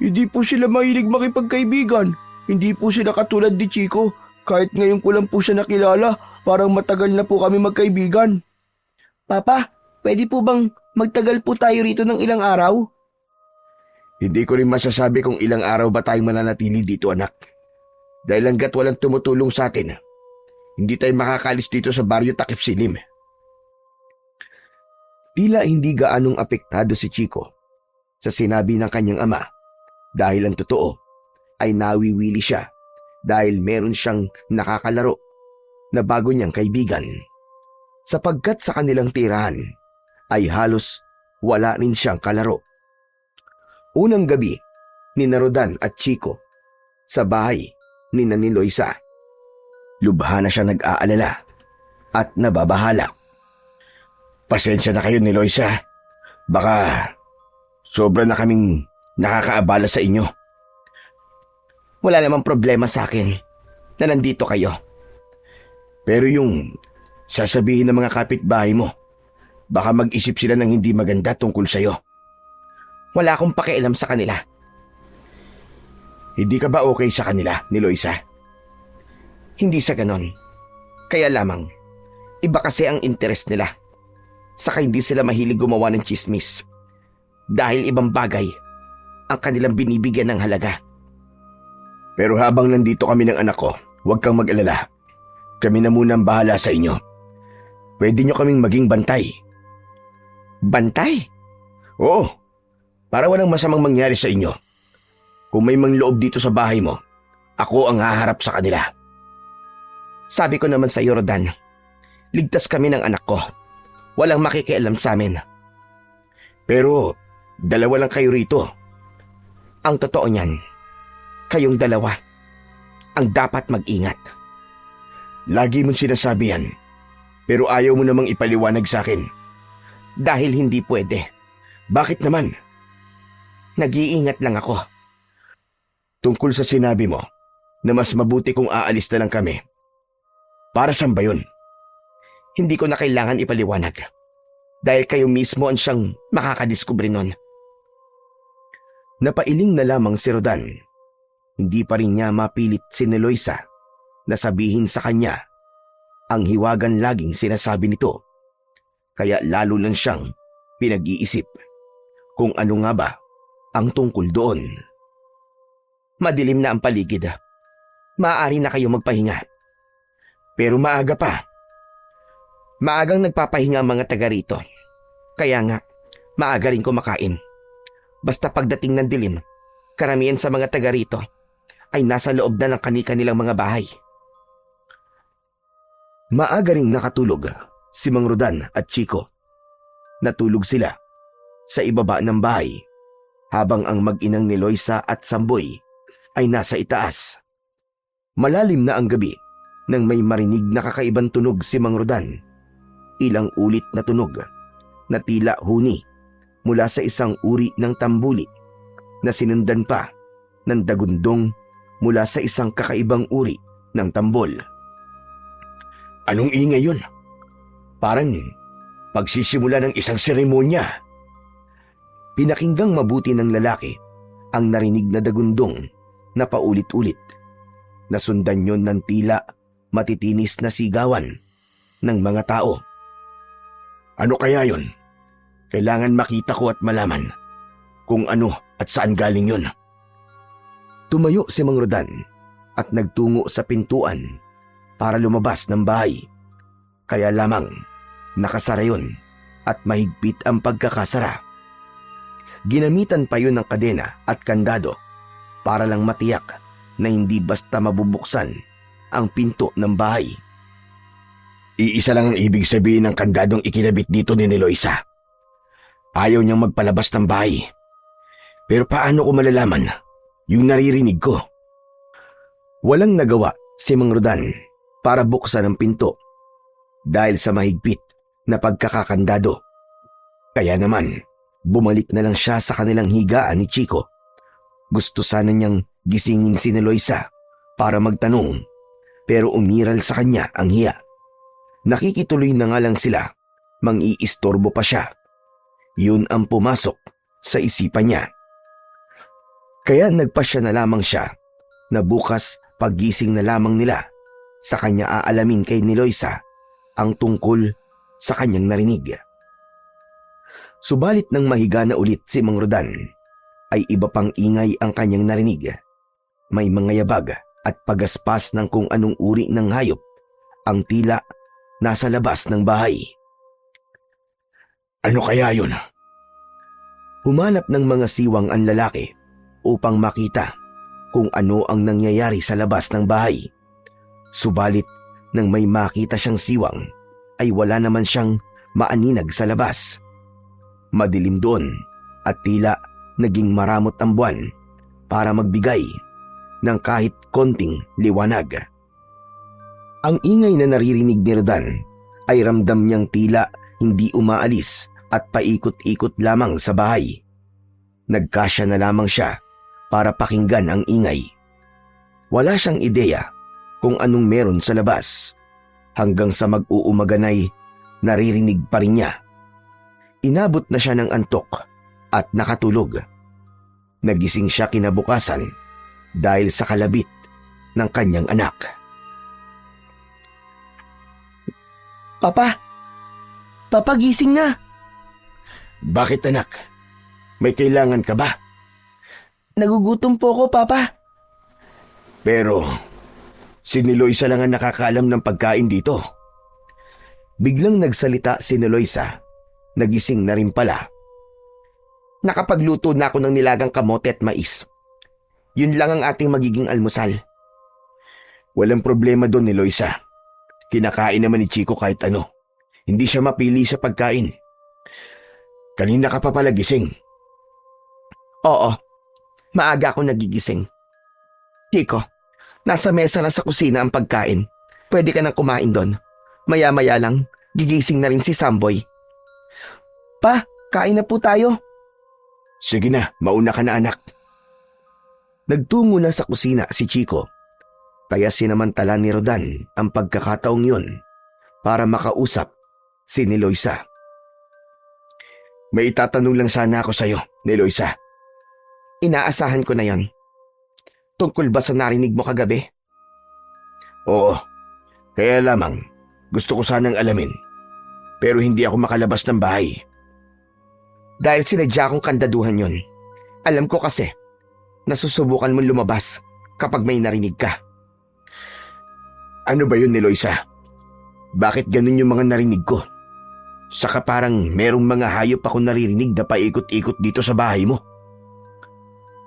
Hindi po sila mahilig makipagkaibigan. Hindi po sila katulad ni Chico. Kahit ngayon ko lang po siya nakilala, parang matagal na po kami magkaibigan. Papa, pwede po bang magtagal po tayo rito ng ilang araw? Hindi ko rin masasabi kung ilang araw ba tayong mananatili dito, anak. Dahil hanggat walang tumutulong sa atin, hindi tayo makakalis dito sa baryo Takip Silim. Tila hindi gaanong apektado si Chico sa sinabi ng kanyang ama dahil ang totoo ay nawiwili siya dahil meron siyang nakakalaro na bago niyang kaibigan. Sapagkat sa kanilang tirahan ay halos wala rin siyang kalaro. Unang gabi ni Rodan at Chico sa bahay ni Loisa. Lubha na siya nag-aalala at nababahala. Pasensya na kayo ni Loisa. Baka sobra na kaming nakakaabala sa inyo. Wala namang problema sa akin na nandito kayo. Pero yung sasabihin ng mga kapitbahay mo, baka mag-isip sila ng hindi maganda tungkol sa'yo. Wala akong pakialam sa kanila. Hindi ka ba okay sa kanila ni Loisa? Hindi sa ganon. Kaya lamang, iba kasi ang interest nila. Saka hindi sila mahilig gumawa ng chismis. Dahil ibang bagay ang kanilang binibigyan ng halaga. Pero habang nandito kami ng anak ko, huwag kang mag-alala. Kami na muna ang bahala sa inyo. Pwede nyo kaming maging bantay. Bantay? Oo, para walang masamang mangyari sa inyo. Kung may manloob dito sa bahay mo, ako ang haharap sa kanila. Sabi ko naman sa iyo, Rodan, ligtas kami ng anak ko. Walang makikialam sa amin. Pero dalawa lang kayo rito. Ang totoo niyan, kayong dalawa ang dapat mag-ingat. Lagi mong sinasabi yan, pero ayaw mo namang ipaliwanag sa akin. Dahil hindi pwede. Bakit naman? Nag-iingat lang ako. Tungkol sa sinabi mo na mas mabuti kung aalis na lang kami. Para saan ba yun? Hindi ko na kailangan ipaliwanag. Dahil kayo mismo ang siyang makakadiskubre nun. Napailing na lamang si Rodan. Hindi pa rin niya mapilit si Loisa na sabihin sa kanya ang hiwagan laging sinasabi nito. Kaya lalo lang siyang pinag-iisip kung ano nga ba ang tungkol doon. Madilim na ang paligid. Maaari na kayo magpahinga. Pero maaga pa. Maagang nagpapahinga ang mga taga rito. Kaya nga, maaga rin kumakain. Basta pagdating ng dilim, karamihan sa mga taga rito ay nasa loob na ng kani-kanilang mga bahay. Maaga ring nakatulog si Mang Rodan at Chico. Natulog sila sa ibaba ng bahay habang ang mag-inang ni Loisa at Samboy ay nasa itaas. Malalim na ang gabi nang may marinig na kakaibang tunog si Mang Rodan. Ilang ulit na tunog na tila huni mula sa isang uri ng tambuli na sinundan pa ng dagundong mula sa isang kakaibang uri ng tambol. Anong ingay yun? Parang pagsisimula ng isang seremonya. Pinakinggang mabuti ng lalaki ang narinig na dagundong na paulit-ulit. Nasundan yon ng tila matitinis na sigawan ng mga tao. Ano kaya yon? Kailangan makita ko at malaman kung ano at saan galing yon. Tumayo si Mang Rodan at nagtungo sa pintuan para lumabas ng bahay. Kaya lamang nakasara yon at mahigpit ang pagkakasara. Ginamitan pa yun ng kadena at kandado para lang matiyak na hindi basta mabubuksan ang pinto ng bahay. Iisa lang ang ibig sabihin ng kandadong ikinabit dito ni Loisa. Ayaw niyang magpalabas ng bahay. Pero paano ko malalaman yung naririnig ko? Walang nagawa si Mang Rodan para buksan ang pinto dahil sa mahigpit na pagkakakandado. Kaya naman, bumalik na lang siya sa kanilang higaan ni Chico. Gusto sana niyang gisingin si Loisa para magtanong, pero umiral sa kanya ang hiya. Nakikituloy na nga lang sila, mang-iistorbo pa siya. Yun ang pumasok sa isipan niya. Kaya nagpasya na lamang siya na bukas paggising na lamang nila sa kanya aalamin kay Loisa ang tungkol sa kanyang narinig. Subalit nang mahiga na ulit si Mang Rodan, ay iba pang ingay ang kanyang narinig. May mga yabag at pagaspas ng kung anong uri ng hayop ang tila nasa labas ng bahay. Ano kaya yun? Humanap ng mga siwang ang lalaki upang makita kung ano ang nangyayari sa labas ng bahay. Subalit nang may makita siyang siwang ay wala naman siyang maaninag sa labas. Madilim doon at tila naging maramot ang buwan para magbigay ng kahit konting liwanag. Ang ingay na naririnig ni Rodan ay ramdam niyang tila hindi umaalis at paikot-ikot lamang sa bahay. Nagkasya na lamang siya para pakinggan ang ingay. Wala siyang ideya kung anong meron sa labas. Hanggang sa mag-uumaganay, naririnig pa rin niya. Inabot na siya ng antok at nakatulog. Nagising siya kinabukasan dahil sa kalabit ng kanyang anak. Papa! Papa, gising na! Bakit anak? May kailangan ka ba? Nagugutom po ako, Papa. Pero si Niloisa lang ang nakakaalam ng pagkain dito. Biglang nagsalita si Niloisa. Nagising na rin pala. Nakapagluto na ako ng nilagang kamote at mais. Yun lang ang ating magiging almusal. Walang problema doon, Niloisa. Kinakain naman ni Chico kahit ano. Hindi siya mapili sa pagkain. Kanina ka pa pala gising. Oo, maaga ako nagigising. Chico, nasa mesa na sa kusina ang pagkain. Pwede ka nang kumain doon. Maya-maya lang, gigising na rin si Samboy. Pa, kain na po tayo. Sige na, mauna ka na anak. Nagtungo na sa kusina si Chico. Kaya sinamantala ni Rodan ang pagkakataong yun para makausap si Niloisa. May itatanong lang sana ako sa'yo, Niloisa. Inaasahan ko na yon. Tungkol ba sa narinig mo kagabi? Oo, kaya lamang gusto ko sanang alamin. Pero hindi ako makalabas ng bahay. Dahil sinadya kong kandaduhan yon. Alam ko kasi, nasusubukan mong lumabas kapag may narinig ka. Ano ba yun, Niloisa? Bakit ganun yung mga narinig ko? Saka parang merong mga hayop ako naririnig na paikot-ikot dito sa bahay mo.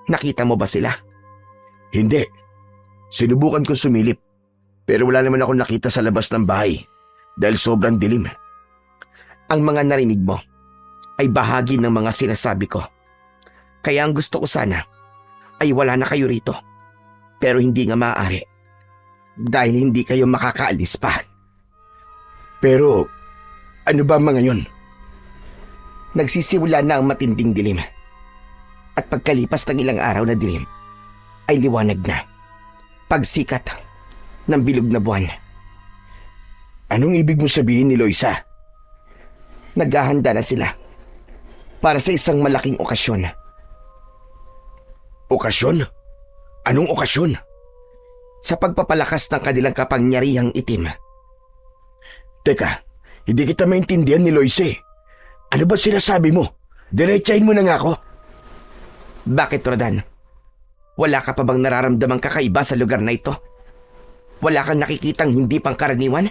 Nakita mo ba sila? Hindi. Sinubukan ko sumilip. Pero wala naman ako nakita sa labas ng bahay dahil sobrang dilim. Ang mga narinig mo ay bahagi ng mga sinasabi ko. Kaya ang gusto ko sana ay wala na kayo rito. Pero hindi nga maaari. Dahil hindi kayo makakaalis pa. Pero ano ba mga yun? Nagsisimula na ang matinding dilim. At pagkalipas ng ilang araw na dilim, ay liwanag na. Pagsikat ng bilog na buwan. Anong ibig mo sabihin, Niloisa? Naghahanda na sila para sa isang malaking okasyon. Okasyon? Anong okasyon? Sa pagpapalakas ng kanilang kapangyarihang itim. Teka, hindi kita maintindihan, Niloisa. Ano ba sinasabi mo? Diretsahin mo na nga ako. Bakit, Rodan? Wala ka pa bang nararamdamang kakaiba sa lugar na ito? Wala kang nakikitang hindi pangkaraniwan?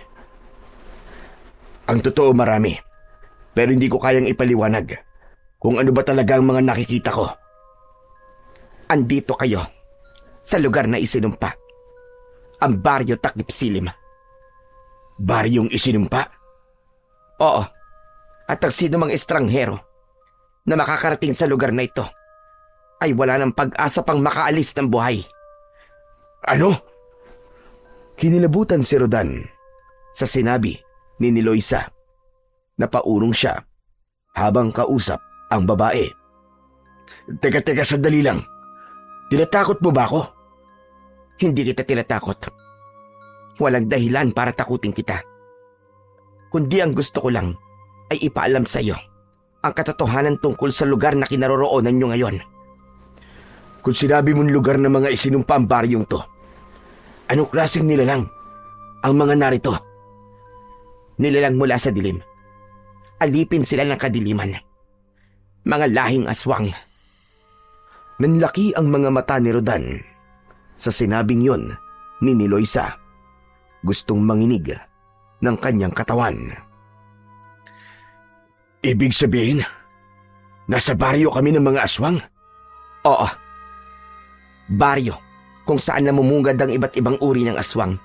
Ang totoo marami. Pero hindi ko kayang ipaliwanag kung ano ba talaga ang mga nakikita ko. Andito kayo sa lugar na isinumpa. Ang Baryo Takip Silim. Baryong isinumpa? Oo. At ang sino mang estranghero na makakarating sa lugar na ito ay wala ng pag-asa pang makaalis ng buhay. Ano? Kinilabutan si Rodan sa sinabi ni Niloisa. Napaurong siya habang kausap ang babae. Teka, sandali lang. Tinatakot mo ba ako? Hindi kita tinatakot. Walang dahilan para takutin kita. Kundi ang gusto ko lang ay ipaalam sa iyo ang katotohanan tungkol sa lugar na kinaroroonan nyo ngayon. Kung sinabi mong lugar ng mga isinumpa ang baryong to, anong klaseng nilalang ang mga narito? Nilalang mula sa dilim. Alipin sila ng kadiliman. Mga lahing aswang. Nanlaki ang mga mata ni Rodan sa sinabing yon ni Niloisa. Gustong manginig ng kanyang katawan. Ibig sabihin, nasa baryo kami ng mga aswang? Oo. Baryo, kung saan namumungad ang iba't ibang uri ng aswang.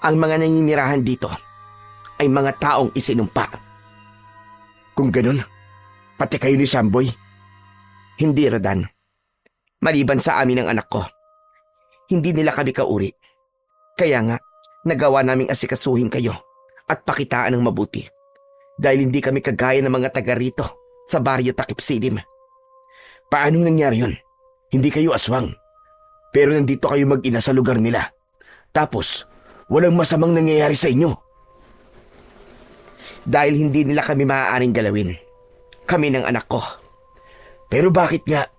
Ang mga naninirahan dito ay mga taong isinumpa. Kung ganun, pati kayo ni Samboy. Hindi, Rodan. Maliban sa amin ng anak ko, hindi nila kami kauri. Kaya nga, nagawa naming asikasuhin kayo at pakitaan ng mabuti. Dahil hindi kami kagaya ng mga taga rito sa baryo Takip Silim. Paano nangyari yun? Hindi kayo aswang. Pero nandito kayo mag-ina sa lugar nila. Tapos, walang masamang nangyayari sa inyo. Dahil hindi nila kami maaaring galawin. Kami ng anak ko. Pero bakit nga?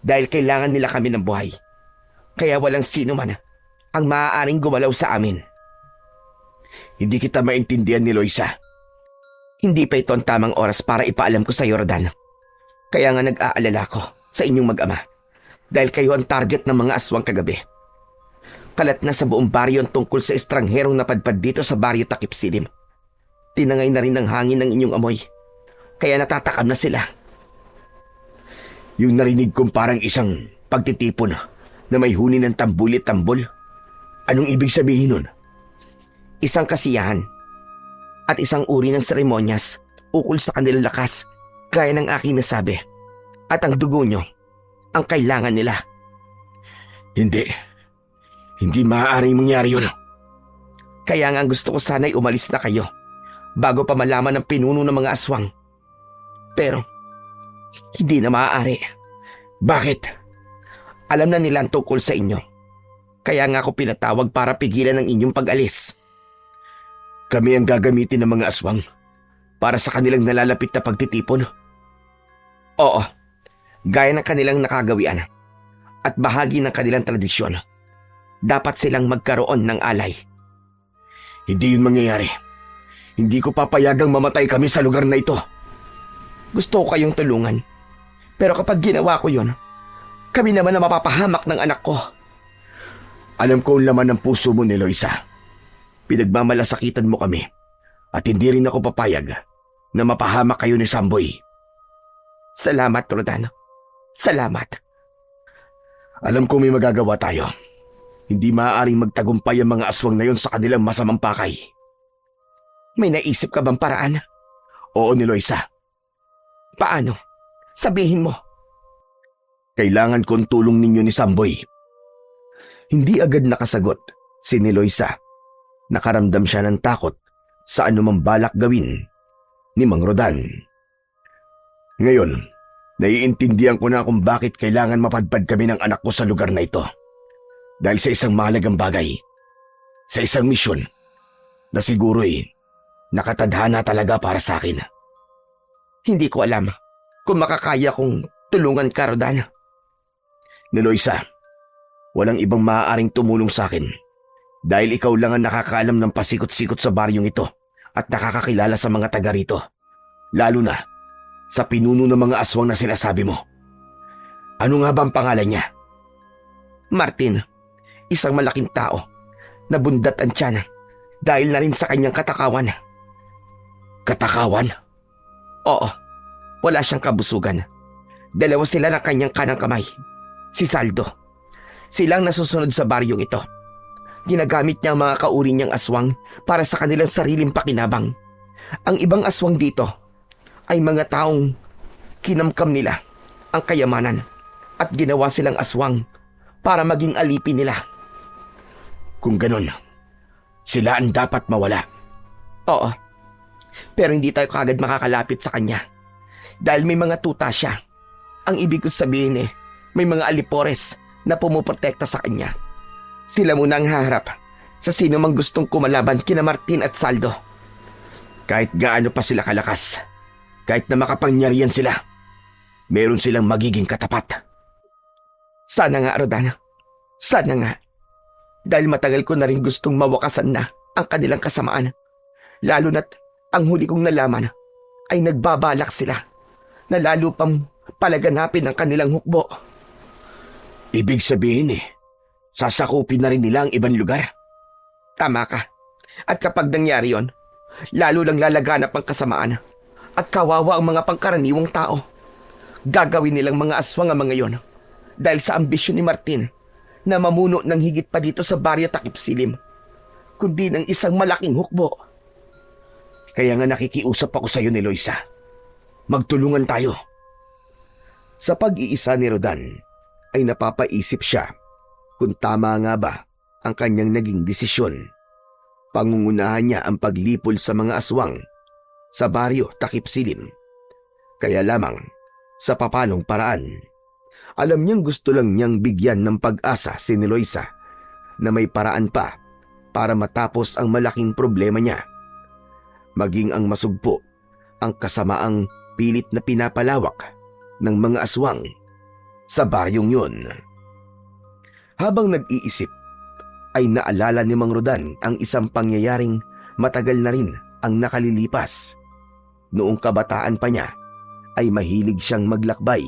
Dahil kailangan nila kami ng buhay. Kaya walang sino man ang maaaring gumalaw sa amin. Hindi kita maintindihan ni Loisa. Hindi pa ito ang tamang oras para ipaalam ko sa iyo, Rodan. Kaya nga nag-aalala ko sa inyong mag-ama. Dahil kayo ang target ng mga aswang kagabi. Kalat na sa buong baryo ang tungkol sa estrangherong napadpad dito sa baryo Takip Silim. Tinangay na rin ng hangin ng inyong amoy. Kaya natatakam na sila. Yung narinig kong parang isang pagtitipon na may huni ng tambulit-tambol. Anong ibig sabihin nun? Isang kasiyahan at isang uri ng seremonyas ukol sa kanilang lakas gaya ng aking nasabi. At ang dugo nyo ang kailangan nila. Hindi maaaring mangyari yun. Kaya nga gusto ko sana'y umalis na kayo bago pa malaman ng pinuno ng mga aswang. Pero hindi na maaari. Bakit? Alam na nila ang tungkol sa inyo. Kaya nga ako pinatawag para pigilan ang inyong pag-alis. Kami ang gagamitin ng mga aswang para sa kanilang nalalapit na pagtitipon. Oo, gaya ng kanilang nakagawian at bahagi ng kanilang tradisyon. Dapat silang magkaroon ng alay. Hindi yun mangyayari. Hindi ko papayagang mamatay kami sa lugar na ito. Gusto ko kayong tulungan. Pero kapag ginawa ko yun, kami naman ang mapapahamak ng anak ko. Alam ko ang laman ng puso mo ni Loisa. Pinagmamalasakitan mo kami at hindi rin ako papayag na mapahamak kayo ni Samboy. Salamat, Rodan. Salamat. Alam ko may magagawa tayo. Hindi maaaring magtagumpay ang mga aswang na yon sa kanilang masamang pakay. May naisip ka bang paraan? Oo ni Loisa. Paano? Sabihin mo. Kailangan ko ang tulong ninyo ni Samboy. Hindi agad nakasagot si Loisa. Nakaramdam siya ng takot sa anumang balak gawin ni Mang Rodan. Ngayon, naiintindihan ko na kung bakit kailangan mapadpad kami ng anak ko sa lugar na ito. Dahil sa isang mahalagang bagay, sa isang misyon na siguro'y nakatadhana talaga para sa akin. Hindi ko alam kung makakaya kong tulungan ka, Rodan. Ni Loisa, walang ibang maaaring tumulong sa akin dahil ikaw lang ang nakakaalam ng pasikot-sikot sa baryong ito at nakakakilala sa mga taga rito. Lalo na sa pinuno ng mga aswang na sinasabi mo. Ano nga ba ang pangalan niya? Martin, isang malaking tao na bundat ang tiyan dahil na rin sa kanyang katakawan. Katakawan? Oo, wala siyang kabusugan. Dalawa sila ng kanyang kanang kamay. Si Saldo. Silang nasusunod sa baryong ito. Ginagamit niya ang mga kauri niyang aswang para sa kanilang sariling pakinabang. Ang ibang aswang dito ay mga taong kinamkam nila ang kayamanan at ginawa silang aswang para maging alipin nila. Kung ganun, sila ang dapat mawala. Oo, pero hindi tayo kagad makakalapit sa kanya dahil may mga tuta siya. Ang ibig ko sabihin may mga alipores na pumuprotekta sa kanya. Sila muna ang haharap sa sino mang gustong kumalaban kina Martin at Saldo. Kahit gaano pa sila kalakas, kahit na makapangyarihan sila, meron silang magiging katapat. Sana nga, Rodan. Sana nga. Dahil matagal ko na rin gustong mawakasan na ang kanilang kasamaan. Lalo na't ang huli kong nalaman ay nagbabalak sila na lalo pang palaganapin ang kanilang hukbo. Ibig sabihin sasakupin na rin nila ang ibang lugar. Tama ka. At kapag nangyari yon, lalo lang lalaganap ang kasamaan At kawawa ang mga pangkaraniwang tao. Gagawin nilang mga aswang ang mga yon dahil sa ambisyon ni Martin na mamuno ng higit pa dito sa baryo Takip Silim, kundi ng isang malaking hukbo. Kaya nga nakikiusap ako sa iyo ni Loisa. Magtulungan tayo. Sa pag-iisa ni Rodan ay napapaisip siya kung tama nga ba ang kanyang naging desisyon. Pangungunahan niya ang paglipol sa mga aswang sa baryo Takip Silim. Kaya lamang sa papanong paraan. Alam niyang gusto lang niyang bigyan ng pag-asa si Loisa na may paraan pa para matapos ang malaking problema niya. Maging ang masugpo ang kasamaang pilit na pinapalawak ng mga aswang sa baryong yun. Habang nag-iisip, ay naalala ni Mang Rodan ang isang pangyayaring matagal na rin ang nakalilipas. Noong kabataan pa niya, ay mahilig siyang maglakbay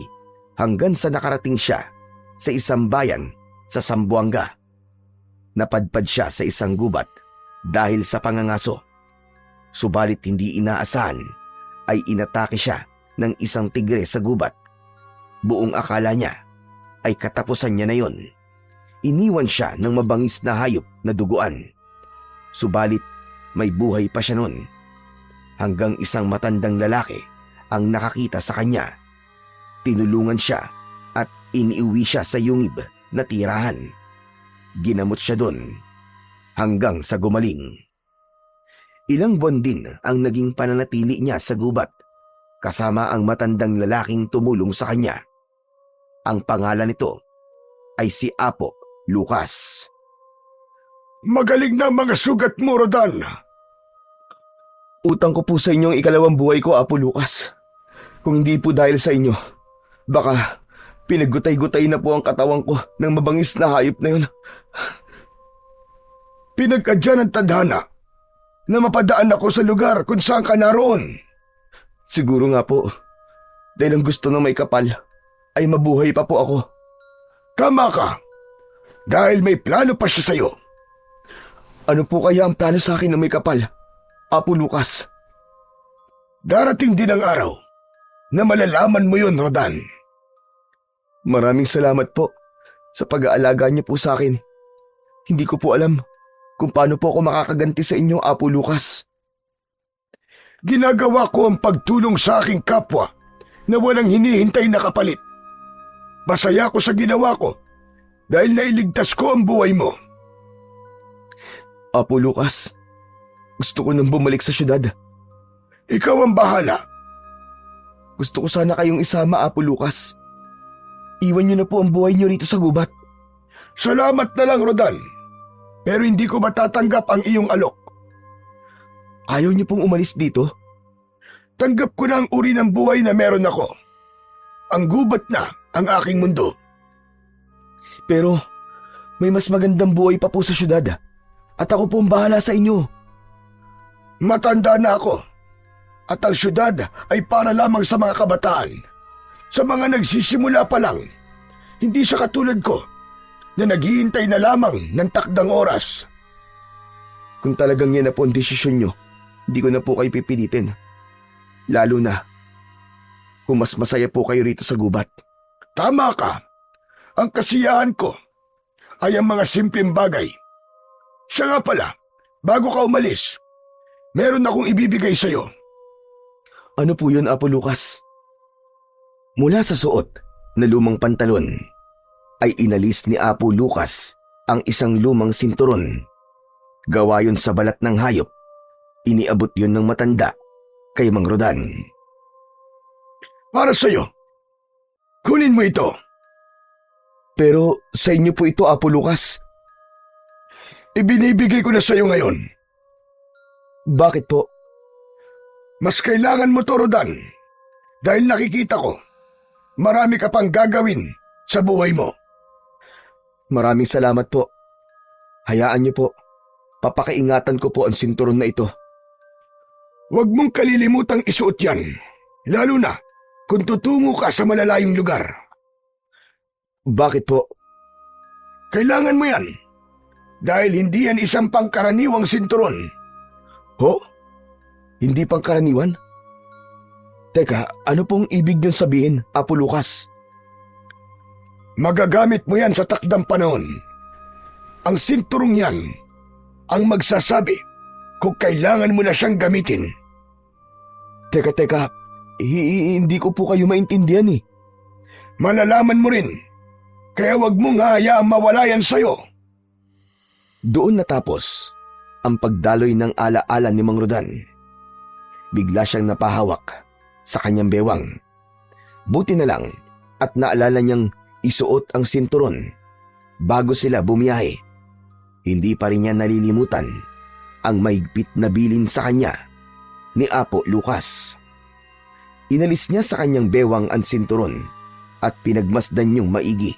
hanggang sa nakarating siya sa isang bayan sa Zamboanga. Napadpad siya sa isang gubat dahil sa pangangaso. Subalit hindi inaasahan ay inatake siya ng isang tigre sa gubat. Buong akala niya ay katapusan niya na yon. Iniwan siya ng mabangis na hayop na duguan. Subalit may buhay pa siya nun. Hanggang isang matandang lalaki ang nakakita sa kanya. Tinulungan siya at iniuwi siya sa yungib na tirahan. Ginamot siya doon hanggang sa gumaling. Ilang buwan din ang naging pananatili niya sa gubat kasama ang matandang lalaking tumulong sa kanya. Ang pangalan nito ay si Apo Lucas. Magaling na ang mga sugat mo, Rodan. Utang ko po sa inyo ang ikalawang buhay ko, Apo Lucas. Kung hindi po dahil sa inyo, baka pinaggutay-gutay na po ang katawan ko ng mabangis na hayop na yun. Pinagkadya ng tadhana na mapadaan ako sa lugar kung saan ka naroon. Siguro nga po, dahil ang gusto ng may kapal ay mabuhay pa po ako. Tama ka, dahil may plano pa siya sa'yo. Ano po kaya ang plano sa akin ng may kapal, Apo Lucas? Darating din ang araw na malalaman mo yun, Rodan. Maraming salamat po sa pag-aalaga niyo po sa akin. Hindi ko po alam kung paano po ako makakaganti sa inyo, Apo Lucas. Ginagawa ko ang pagtulong sa aking kapwa na walang hinihintay na kapalit. Masaya ko sa ginawa ko dahil nailigtas ko ang buhay mo. Apo Lucas, gusto ko nang bumalik sa syudad. Ikaw ang bahala. Gusto ko sana kayong isama, Apo Lucas. Iwan niyo na po ang buhay niyo rito sa gubat. Salamat na lang, Rodan. Pero hindi ko matatanggap ang iyong alok. Ayaw niyo pong umalis dito? Tanggap ko na ang uri ng buhay na meron ako. Ang gubat na ang aking mundo. Pero may mas magandang buhay pa po sa syudad. At ako po ang bahala sa inyo. Matanda na ako. At ang syudad ay para lamang sa mga kabataan. Sa mga nagsisimula pa lang. Hindi sa katulad ko na naghihintay na lamang ng takdang oras. Kung talagang yan na po ang desisyon nyo, hindi ko na po kayo pipilitin. Lalo na kung mas masaya po kayo rito sa gubat. Tama ka. Ang kasiyahan ko ay ang mga simpleng bagay. Siya nga pala, bago ka umalis, meron akong ibibigay sa'yo. Ano po yun, Apo Lucas? Mula sa suot na lumang pantalon, ay inalis ni Apo Lucas ang isang lumang sinturon. Gawa yun sa balat ng hayop. Iniabot yun ng matanda kay Mang Rodan. Para sa'yo. Kunin mo ito. Pero sa inyo po ito, Apo Lucas. Ibinibigay ko na sa'yo ngayon. Bakit po? Mas kailangan mo to, Rodan. Dahil nakikita ko, marami ka pang gagawin sa buhay mo. Maraming salamat po. Hayaan niyo po. Papakiingatan ko po ang sinturon na ito. Huwag mong kalilimutang isuot yan. Lalo na kung tutungo ka sa malalayong lugar. Bakit po? Kailangan mo yan. Dahil hindi yan isang pangkaraniwang sinturon. Ho? Hindi pangkaraniwan? Teka, ano pong ibig niyong sabihin, Apo Lucas? Magagamit mo yan sa takdang panahon. Ang sinturong yan ang magsasabi kung kailangan mo na siyang gamitin. Teka, hindi ko po kayo maintindihan eh. Malalaman mo rin, kaya wag mong hayaang mawala yan sa'yo. Doon natapos ang pagdaloy ng alaala ni Mang Rodan. Bigla siyang napahawak sa kanyang bewang. Buti na lang at naalala niyang isuot ang sinturon bago sila bumiyahe. Hindi pa rin niya nalilimutan ang mahigpit na bilin sa kanya ni Apo Lucas. Inalis niya sa kanyang bewang ang sinturon at pinagmasdan niyong maigi.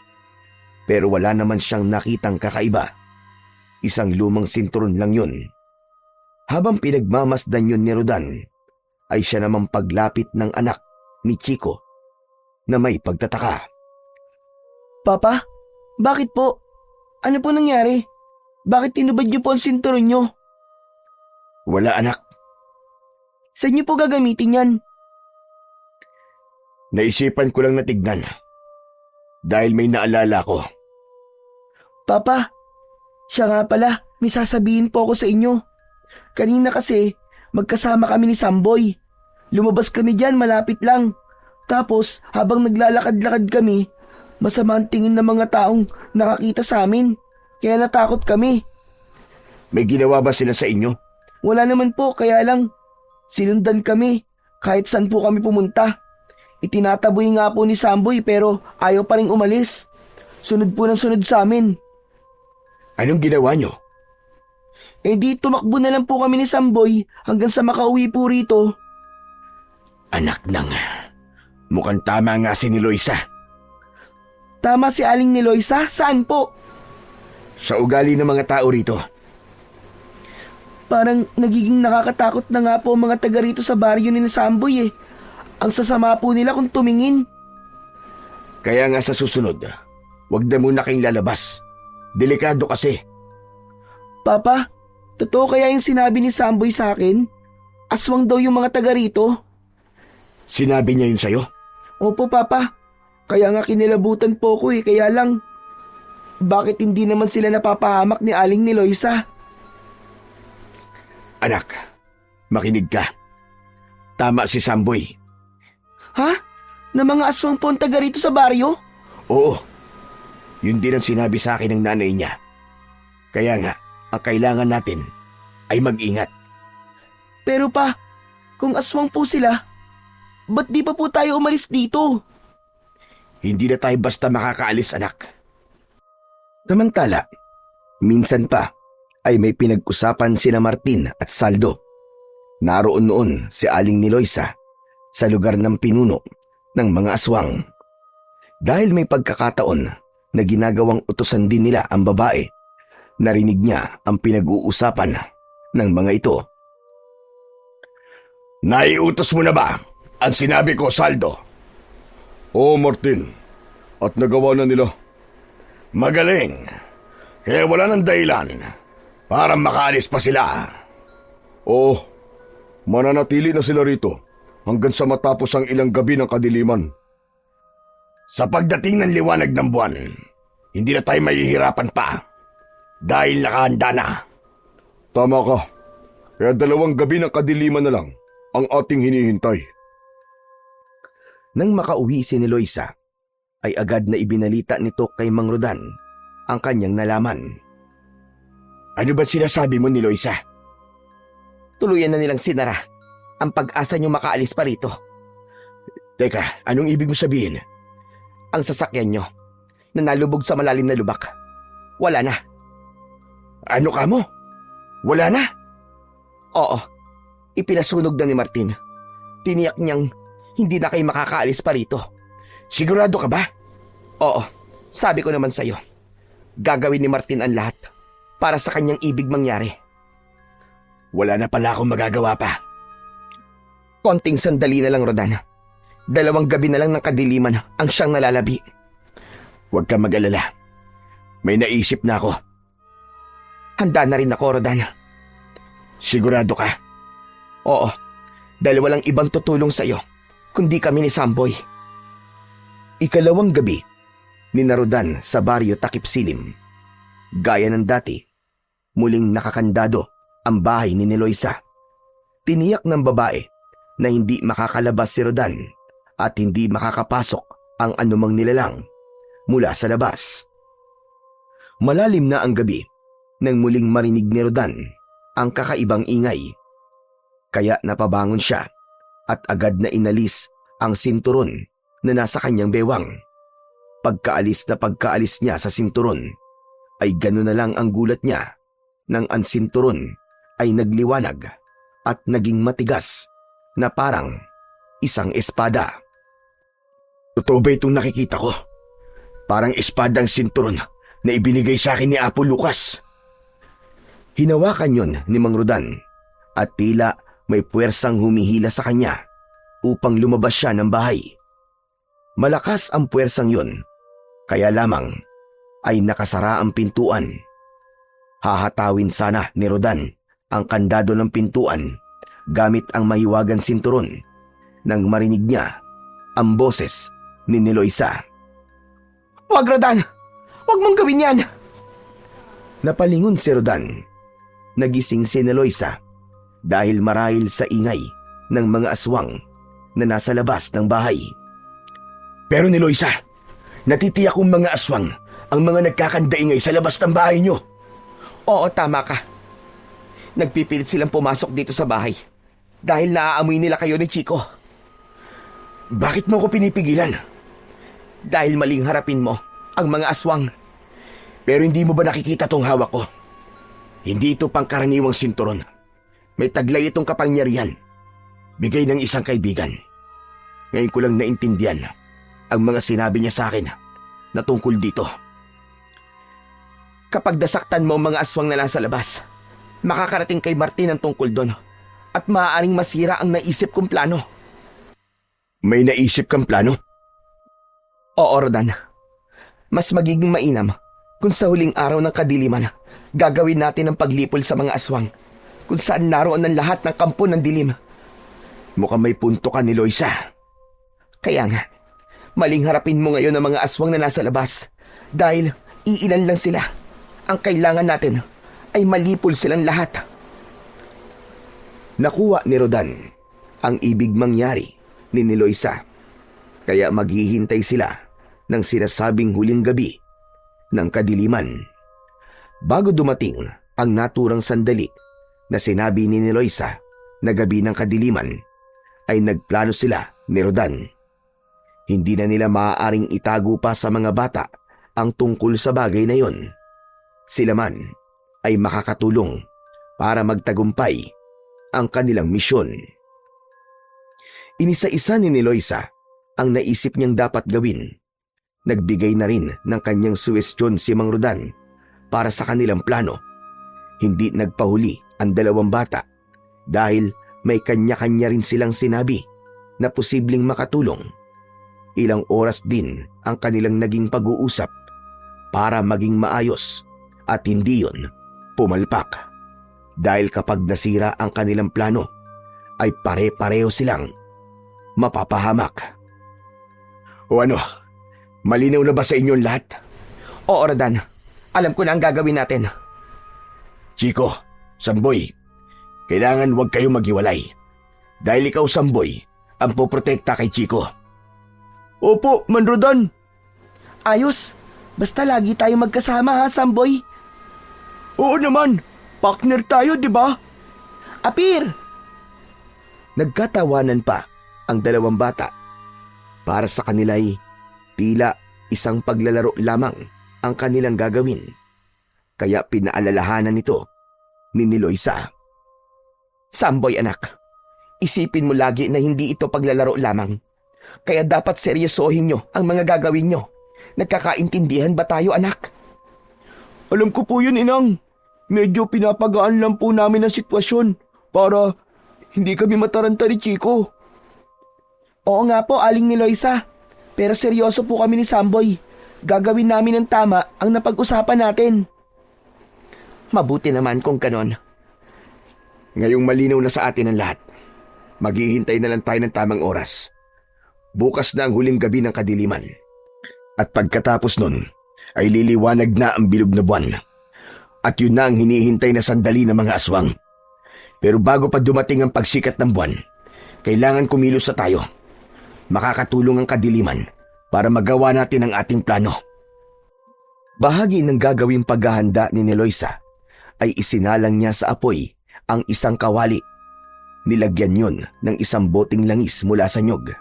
Pero wala naman siyang nakitang kakaiba. Isang lumang sinturon lang yun. Habang pinagmamasdan yun ni Rodan, ay siya namang paglapit ng anak ni Chico na may pagtataka. Papa, bakit po? Ano po nangyari? Bakit tinubad niyo po ang sinturon niyo? Wala anak, Saan niyo po gagamitin yan? naisipan ko lang na tignan. Dahil may naalala ko. Papa, siya nga pala, may sasabihin po ako sa inyo. Kanina kasi, magkasama kami ni Samboy. Lumabas kami dyan, malapit lang. Tapos, habang naglalakad-lakad kami, masama ang tingin ng mga taong nakakita sa amin. Kaya natakot kami. May ginawa ba sila sa inyo? Wala naman po, kaya lang, sinundan kami. Kahit saan po kami pumunta. Itinataboy nga po ni Samboy pero ayaw pa rin umalis. Sunod po ng sunod sa amin. Anong ginawa nyo? Eh di tumakbo na lang po kami ni Samboy hanggang sa makauwi po rito. Anak nang, mukhang tama nga si ni Loisa. Tama si Aling ni Loisa, saan po? Sa ugali ng mga tao rito. Parang nagiging nakakatakot na nga po ang mga taga rito sa baryo ni Samboy eh. Ang sasama po nila kung tumingin. Kaya nga sa susunod, wag na muna kayong lalabas. Delikado kasi. Papa, totoo kaya yung sinabi ni Samboy sa akin? Aswang daw yung mga taga rito. Sinabi niya yun sa'yo? Opo, Papa. Kaya nga kinilabutan po ko eh. Kaya lang, bakit hindi naman sila napapahamak ni Aling ni Loisa? Anak, makinig ka. Tama si Samboy. Ha? Na mga aswang po ang taga rito sa baryo? Oo. Yun din ang sinabi sa akin ng nanay niya. Kaya nga, ang kailangan natin ay mag-ingat. Pero pa, kung aswang po sila, ba't di pa po tayo umalis dito? Hindi na tayo basta makakaalis, anak. Samantala, minsan pa ay may pinag-usapan sina Martin at Saldo. Naroon noon si Aling ni Loisa sa lugar ng pinuno ng mga aswang. Dahil may pagkakataon na ginagawang utusan din nila ang babae, narinig niya ang pinag-uusapan ng mga ito. Naiutos mo na ba ang sinabi ko, Saldo? Oo, Martin. At nagawa na nila. Magaling. Kaya wala nang dahilan para makaalis pa sila. Oo, mananatili na sila rito hanggang sa matapos ang ilang gabi ng kadiliman. Sa pagdating ng liwanag ng buwan, hindi na tayo mahihirapan pa dahil nakahanda na. Tama ka. Kaya 2 gabi ng kadiliman na lang ang ating hinihintay. Nang makauwi si ni Loisa, ay agad na ibinalita nito kay Mang Rodan ang kanyang nalaman. Ano ba sinasabi mo ni Loisa? Tuluyan na nilang sinara ang pag-asa niyo makaalis pa rito. Teka, anong ibig mo sabihin? Ang sasakyan niyo na nalubog sa malalim na lubak, wala na. Ano ka mo? Wala na? Oo, ipinasunog na ni Martin. Tiniyak niyang hindi na kayo makakaalis pa rito. Sigurado ka ba? Oo, sabi ko naman sa'yo. Gagawin ni Martin ang lahat para sa kanyang ibig mangyari. Wala na pala akong magagawa pa. Konting sandali na lang, Rodan. 2 gabi na lang ng kadiliman ang siyang nalalabi. Huwag kang mag-alala. May naisip na ako. Handa na rin ako, Rodan. Sigurado ka? Oo, 2 lang ibang tutulong sa'yo kundi kami ni Samboy. Ikalawang gabi, ninarodan sa baryo Takip Silim. Gaya ng dati, muling nakakandado ang bahay ni Eloisa. Tiniyak ng babae na hindi makakalabas si Rodan at hindi makakapasok ang anumang nilalang mula sa labas. Malalim na ang gabi nang muling marinig ni Rodan ang kakaibang ingay. Kaya napabangon siya at agad na inalis ang sinturon na nasa kanyang bewang. Pagkaalis niya sa sinturon, ay gano'n na lang ang gulat niya nang ang sinturon ay nagliwanag at naging matigas na parang isang espada. Totoo ba itong nakikita ko? Parang espada ang sinturon na ibinigay sa akin ni Apo Lucas. Hinawakan yon ni Mang Rodan at tila may puwersang humihila sa kanya upang lumabas siya ng bahay. Malakas ang puwersang yon, kaya lamang ay nakasara ang pintuan. Hahatawin sana ni Rodan ang kandado ng pintuan gamit ang mahiwagang sinturon nang marinig niya ang boses ni Eloisa. Wag, Rodan! Wag mong gawin yan! Napalingon si Rodan. Nagising si Eloisa dahil marahil sa ingay ng mga aswang na nasa labas ng bahay. Pero Eloisa, natitiyak kong mga aswang ang mga nagkakandaingay sa labas ng bahay niyo. Oo, tama ka. Nagpipilit silang pumasok dito sa bahay dahil naaamoy nila kayo ni Chico. Bakit mo ko pinipigilan? Dahil maling harapin mo ang mga aswang. Pero hindi mo ba nakikita tong hawak ko? Hindi ito pangkaraniwang sinturon. May taglay itong kapangyarihan. Bigay ng isang kaibigan. Ngayon ko lang naintindihan ang mga sinabi niya sa akin na tungkol dito. Kapag dasaktan mo ang mga aswang na nasa labas, makakarating kay Martin ang tungkol doon at maaaring masira ang naisip kong plano. May naisip kang plano? Oo, Rodan. Mas magiging mainam kung sa huling araw ng kadiliman, gagawin natin ang paglipol sa mga aswang kung saan naroon ang lahat ng kampo ng dilim. Mukhang may punto ka ni Eloisa. Kaya nga, maling harapin mo ngayon ang mga aswang na nasa labas dahil iilan lang sila. Ang kailangan natin ay malipol silang lahat. Nakuha ni Rodan ang ibig mangyari ni Eloisa, kaya maghihintay sila ng sinasabing huling gabi ng kadiliman. Bago dumating ang naturang sandali na sinabi ni Eloisa na gabi ng kadiliman, ay nagplano sila ni Rodan. Hindi na nila maaaring itago pa sa mga bata ang tungkol sa bagay na yon. Sila man ay makakatulong para magtagumpay ang kanilang misyon. Inisa-isa ni Eloisa ang naisip niyang dapat gawin. Nagbigay na rin ng kanyang suwestyon si Mang Rodan para sa kanilang plano. Hindi nagpahuli ang dalawang bata dahil may kanya-kanya rin silang sinabi na posibleng makatulong. Ilang oras din ang kanilang naging pag-uusap para maging maayos at hindi yon pumalpak. Dahil kapag nasira ang kanilang plano, ay pare-pareho silang mapapahamak. O ano, malinaw na ba sa inyo lahat? Oo, Rodan. Alam ko na ang gagawin natin. Chico, Samboy, kailangan huwag kayo maghiwalay. Dahil ikaw, Samboy, ang poprotekta kay Chico. Opo, Man Rodan. Ayos. Basta lagi tayo magkasama ha, Samboy. Oo naman. Partner tayo, di ba? Apir! Nagkatawanan pa ang dalawang bata. Para sa kanila'y tila isang paglalaro lamang ang kanilang gagawin. Kaya pinaalalahanan nito ni Eloisa. Samboy, anak. Isipin mo lagi na hindi ito paglalaro lamang. Kaya dapat seryosohin nyo ang mga gagawin nyo. Nagkakaintindihan ba tayo, anak? Alam ko po yun, Inang. Medyo pinapagaan lang po namin ang sitwasyon para hindi kami mataranta ni Chico. Oo nga po, Aling Eloisa. Pero seryoso po kami ni Samboy. Gagawin namin ng tama ang napag-usapan natin. Mabuti naman kung ganon. Ngayong malinaw na sa atin ang lahat, maghihintay na lang tayo ng tamang oras Bukas na ang huling gabi ng kadiliman. At pagkatapos nun, ay liliwanag na ang bilog na buwan. At yun na ang hinihintay na sandali ng mga aswang. Pero bago pa dumating ang pagsikat ng buwan, kailangan kumilos na tayo. Makakatulong ang kadiliman para magawa natin ang ating plano. Bahagi ng gagawing paghahanda ni Eloisa ay isinalang niya sa apoy ang isang kawali. Nilagyan yun ng isang boteng langis mula sa nyog.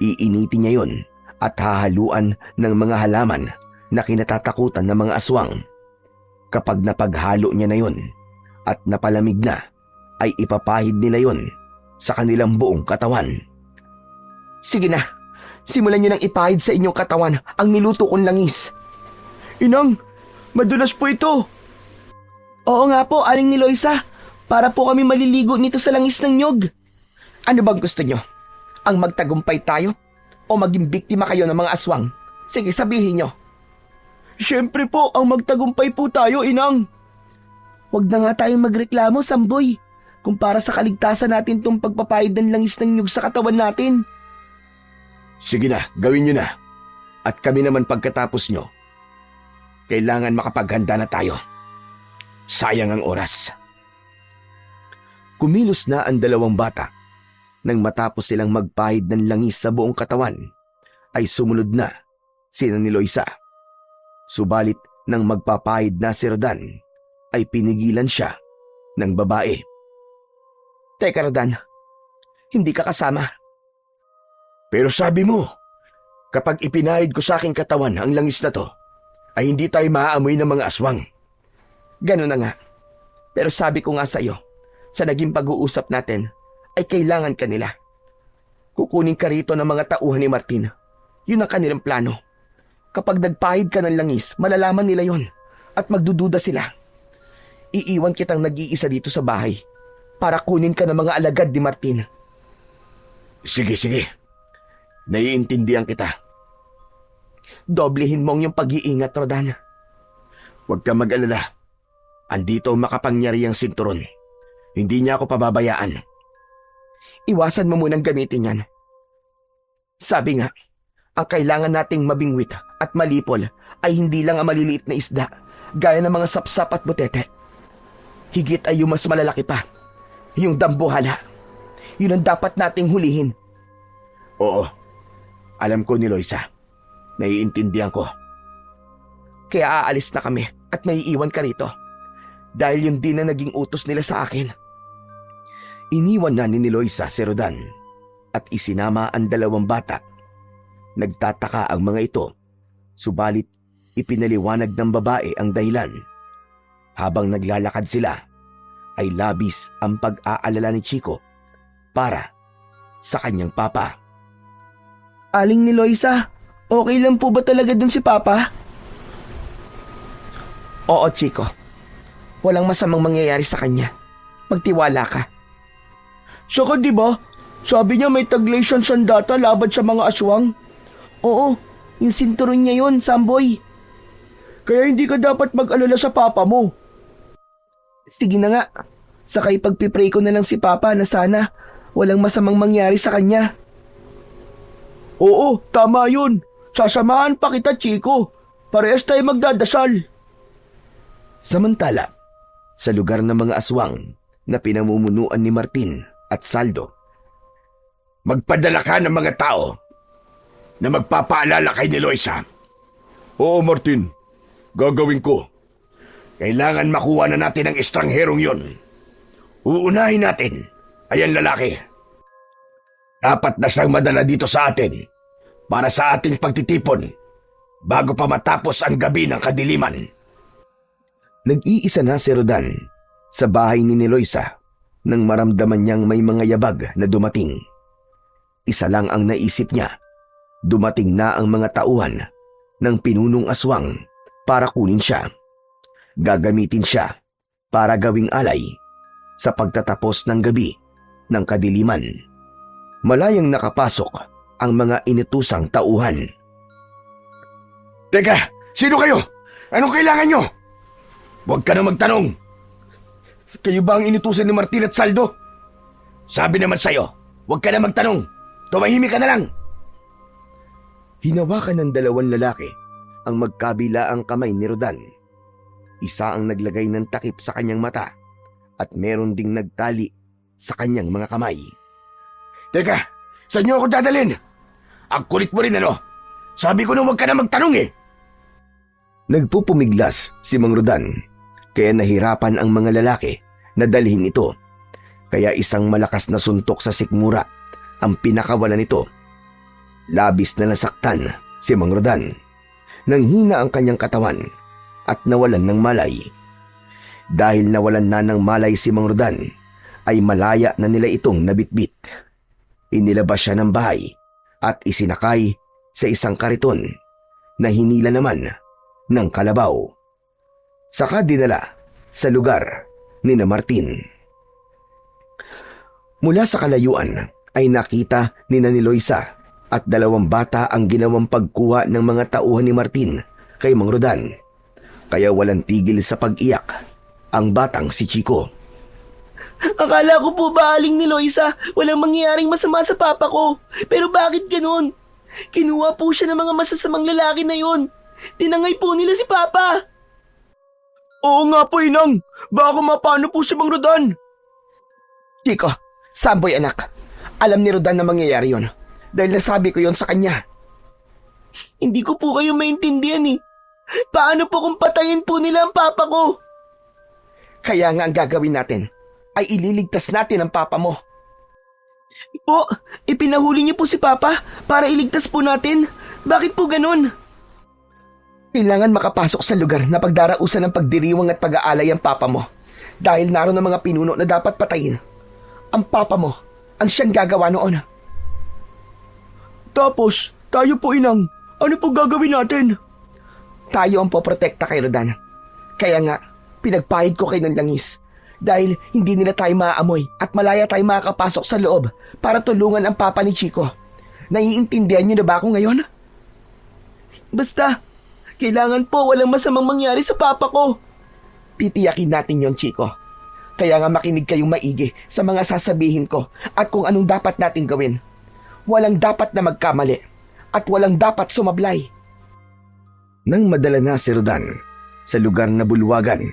Iinitin niya yun at hahaluan ng mga halaman na kinatatakutan ng mga aswang. Kapag napaghalo niya na yun at napalamig na, ay ipapahid nila yun sa kanilang buong katawan. Sige na, simulan niyo nang ipahid sa inyong katawan ang niluto kong langis. Inang, madulas po ito. Oo nga po, Aling Eloisa. Para po kami maliligo nito sa langis ng nyog. Ano bang gusto niyo? Ang magtagumpay tayo o maging biktima kayo ng mga aswang? Sige, sabihin niyo. Siyempre po, ang magtagumpay po tayo, Inang. Huwag na nga tayong magreklamo, Samboy. Kung para sa kaligtasan natin tong pagpapahid ng langis ng nyug sa katawan natin. Sige na, gawin nyo na. At kami naman pagkatapos nyo. Kailangan makapaghanda na tayo. Sayang ang oras. Kumilos na ang dalawang bata. Nang matapos silang magpahid ng langis sa buong katawan, ay sumunod na sina ni Eloisa. Subalit nang magpapahid na si Rodan, ay pinigilan siya ng babae. Teka, Rodan, hindi ka kasama. Pero sabi mo, kapag ipinahid ko sa aking katawan ang langis na to, ay hindi tayo maaamoy ng mga aswang. Ganun na nga. Pero sabi ko nga sa iyo, sa naging pag-uusap natin, ay kailangan ka nila. Kukunin ka rito ng mga tauhan ni Martin. Yun ang kanilang plano. Kapag nagpahid ka ng langis, malalaman nila yon at magdududa sila. Iiwan kitang nag-iisa dito sa bahay para kunin ka ng mga alagad ni Martin. Sige, sige. Naiintindihan kita. Doblehin mo ang iyong pag-iingat, Rodan. Huwag ka mag-alala. Andito ang makapangyarihang sinturon. Hindi niya ako pababayaan. Iwasan mo munang gamitin yan. Sabi nga, ang kailangan nating mabingwit at malipol ay hindi lang ang maliliit na isda, gaya ng mga sapsap at butete. Higit ay yung mas malalaki pa, yung dambuhala. Yun ang dapat nating hulihin. Oo, alam ko ni Eloisa. Naiintindihan ko. Kaya aalis na kami at may iiwan ka rito. Dahil yun din na naging utos nila sa akin. Iniwan na ni Eloisa si Rodan at isinama ang dalawang bata. Nagtataka ang mga ito, subalit ipinaliwanag ng babae ang dahilan. Habang naglalakad sila, ay labis ang pag-aalala ni Chico para sa kanyang papa. Aling Eloisa, okay lang po ba talaga dun si Papa? Oo, Chico. Walang masamang mangyayari sa kanya. Magtiwala ka. Saka diba, sabi niya may taglay siyang sandata laban sa mga aswang. Oo, yung sinturon niya yun, Samboy. Kaya hindi ka dapat mag-alala sa papa mo. Sige na nga, saka ipagpipray ko na lang si Papa na sana walang masamang mangyari sa kanya. Oo, tama yun. Sasamahan pa kita, Chico. Parehas tayo magdadasal. Samantala, sa lugar ng mga aswang na pinamumunuan ni Martin at Saldo, magpadala ka ng mga tao na magpapaalala kay ni Eloisa. Oo, Martin. Gagawin ko. Kailangan makuha na natin ang estrangherong yon. Uunahin natin ay ang lalaki. Dapat na siyang madala dito sa atin para sa ating pagtitipon bago pa matapos ang gabi ng kadiliman. Nag-iisa na si Rodan sa bahay ni Eloisa nang maramdaman niyang may mga yabag na dumating. Isa lang ang naisip niya. Dumating na ang mga tauhan ng pinunong aswang para kunin siya. Gagamitin siya para gawing alay sa pagtatapos ng gabi ng kadiliman. Malayang nakapasok ang mga inutusang tauhan. Teka, sino kayo? Anong kailangan nyo? Huwag ka na magtanong. Kayo ba ang inutusan ni Martin at Saldo? Sabi naman sa'yo, huwag ka na magtanong. Tumahimik ka na lang. Hinawakan ng dalawang lalaki ang magkabilaang kamay ni Rodan. Isa ang naglagay ng takip sa kanyang mata at meron ding nagtali sa kanyang mga kamay. Teka, saan niyo ako dadalhin? Ang kulit mo rin ano? Sabi ko na huwag ka na magtanong eh. Nagpupumiglas si Mang Rodan, kaya nahirapan ang mga lalaki na dalhin ito. Kaya isang malakas na suntok sa sikmura ang pinakawalan nito. Labis na nasaktan si Mang Rodan. Nanghina ang kanyang katawan at nawalan ng malay. Dahil nawalan na ng malay si Mang Rodan, ay malaya na nila itong nabitbit. Inilabas siya ng bahay at isinakay sa isang kariton na hinila naman ng kalabaw. Saka dinala sa lugar ni na Martin. Mula sa kalayuan ay nakita ni na Niloisa at dalawang bata ang ginawang pagkuha ng mga tauhan ni Martin kay Mang Rodan. Kaya walang tigil sa pag-iyak ang batang si Chico. Akala ko po ba, Aling Niloisa, walang mangyayaring masama sa papa ko. Pero bakit ganun? Kinuha po siya ng mga masasamang lalaki na yon. Tinangay po nila si papa. Oo nga po, Inang. Baka mapano po si Mang Rodan. Chico, Samboy anak, alam ni Rodan na mangyayari yon. Dahil nasabi ko yon sa kanya. Hindi ko po kayo maintindihan eh. Paano po kung patayin po nila ang papa ko? Kaya nga ang gagawin natin ay ililigtas natin ang papa mo. Po, ipinahuli niyo po si papa para iligtas po natin. Bakit po ganun? Kailangan makapasok sa lugar na pagdarausan ng pagdiriwang at pag-aalay ang papa mo. Dahil naroon ang mga pinuno na dapat patayin. Ang papa mo ang siyang gagawa noon. Tapos, tayo po, Inang. Ano po gagawin natin? Tayo ang poprotekta kay Rodan. Kaya nga, pinagpahid ko kayo ng langis. Dahil hindi nila tayo maaamoy at malaya tayo makakapasok sa loob para tulungan ang papa ni Chico. Naiintindihan niyo na ba ako ngayon? Basta, kailangan po walang masamang mangyari sa papa ko. Titiyakin natin yon, Chico. Kaya nga makinig kayong maigi sa mga sasabihin ko at kung anong dapat nating gawin. Walang dapat na magkamali at walang dapat sumablay. Nang madala na si Rodan sa lugar na bulwagan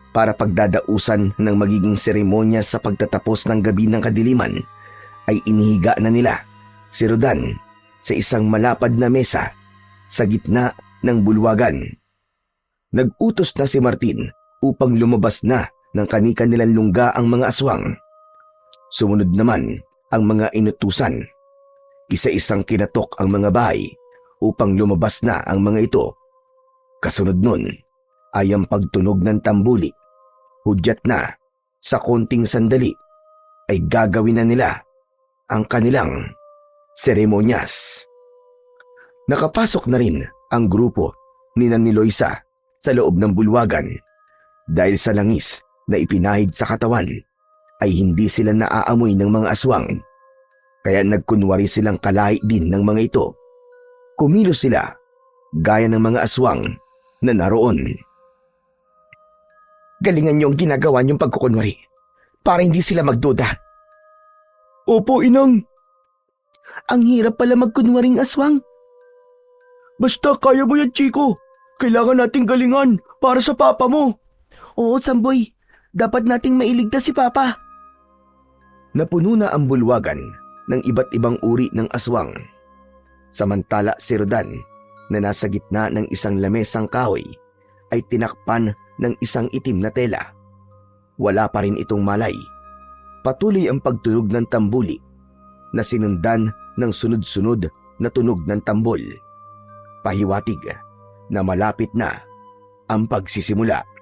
para pagdadausan ng magiging seremonya sa pagtatapos ng gabi ng kadiliman, ay inihiga na nila si Rodan sa isang malapad na mesa sa gitna ng bulwagan. Nag-utos na si Martin upang lumabas na ng kani-kanilang lungga ang mga aswang. Sumunod naman ang mga inutusan. Isa-isang kinatok ang mga bahay upang lumabas na ang mga ito. Kasunod nun ay ang pagtunog ng tambuli. Hudyat na sa konting sandali ay gagawin na nila ang kanilang seremonyas. Nakapasok na rin ang grupo ni Niloisa sa loob ng bulwagan. Dahil sa langis na ipinahid sa katawan ay hindi sila naaamoy ng mga aswang. Kaya nagkunwari silang kalahi din ng mga ito. Kumilos sila gaya ng mga aswang na naroon. Galingan niyo ang ginagawa niyong pagkukunwari para hindi sila magduda. Opo, Inang. Ang hirap pala magkunwaring aswang. Basta kaya mo yan, Chico. Kailangan nating galingan para sa papa mo. Oo, Samboy. Dapat nating mailigtas si papa. Napuno na ang bulwagan ng iba't ibang uri ng aswang. Samantala si Rodan na nasa gitna ng isang lamesang kahoy ay tinakpan ng isang itim na tela. Wala pa rin itong malay. Patuloy ang pagtunog ng tambuli na sinundan ng sunod-sunod na tunog ng tambol. Pahiwatig na malapit na ang pagsisimula.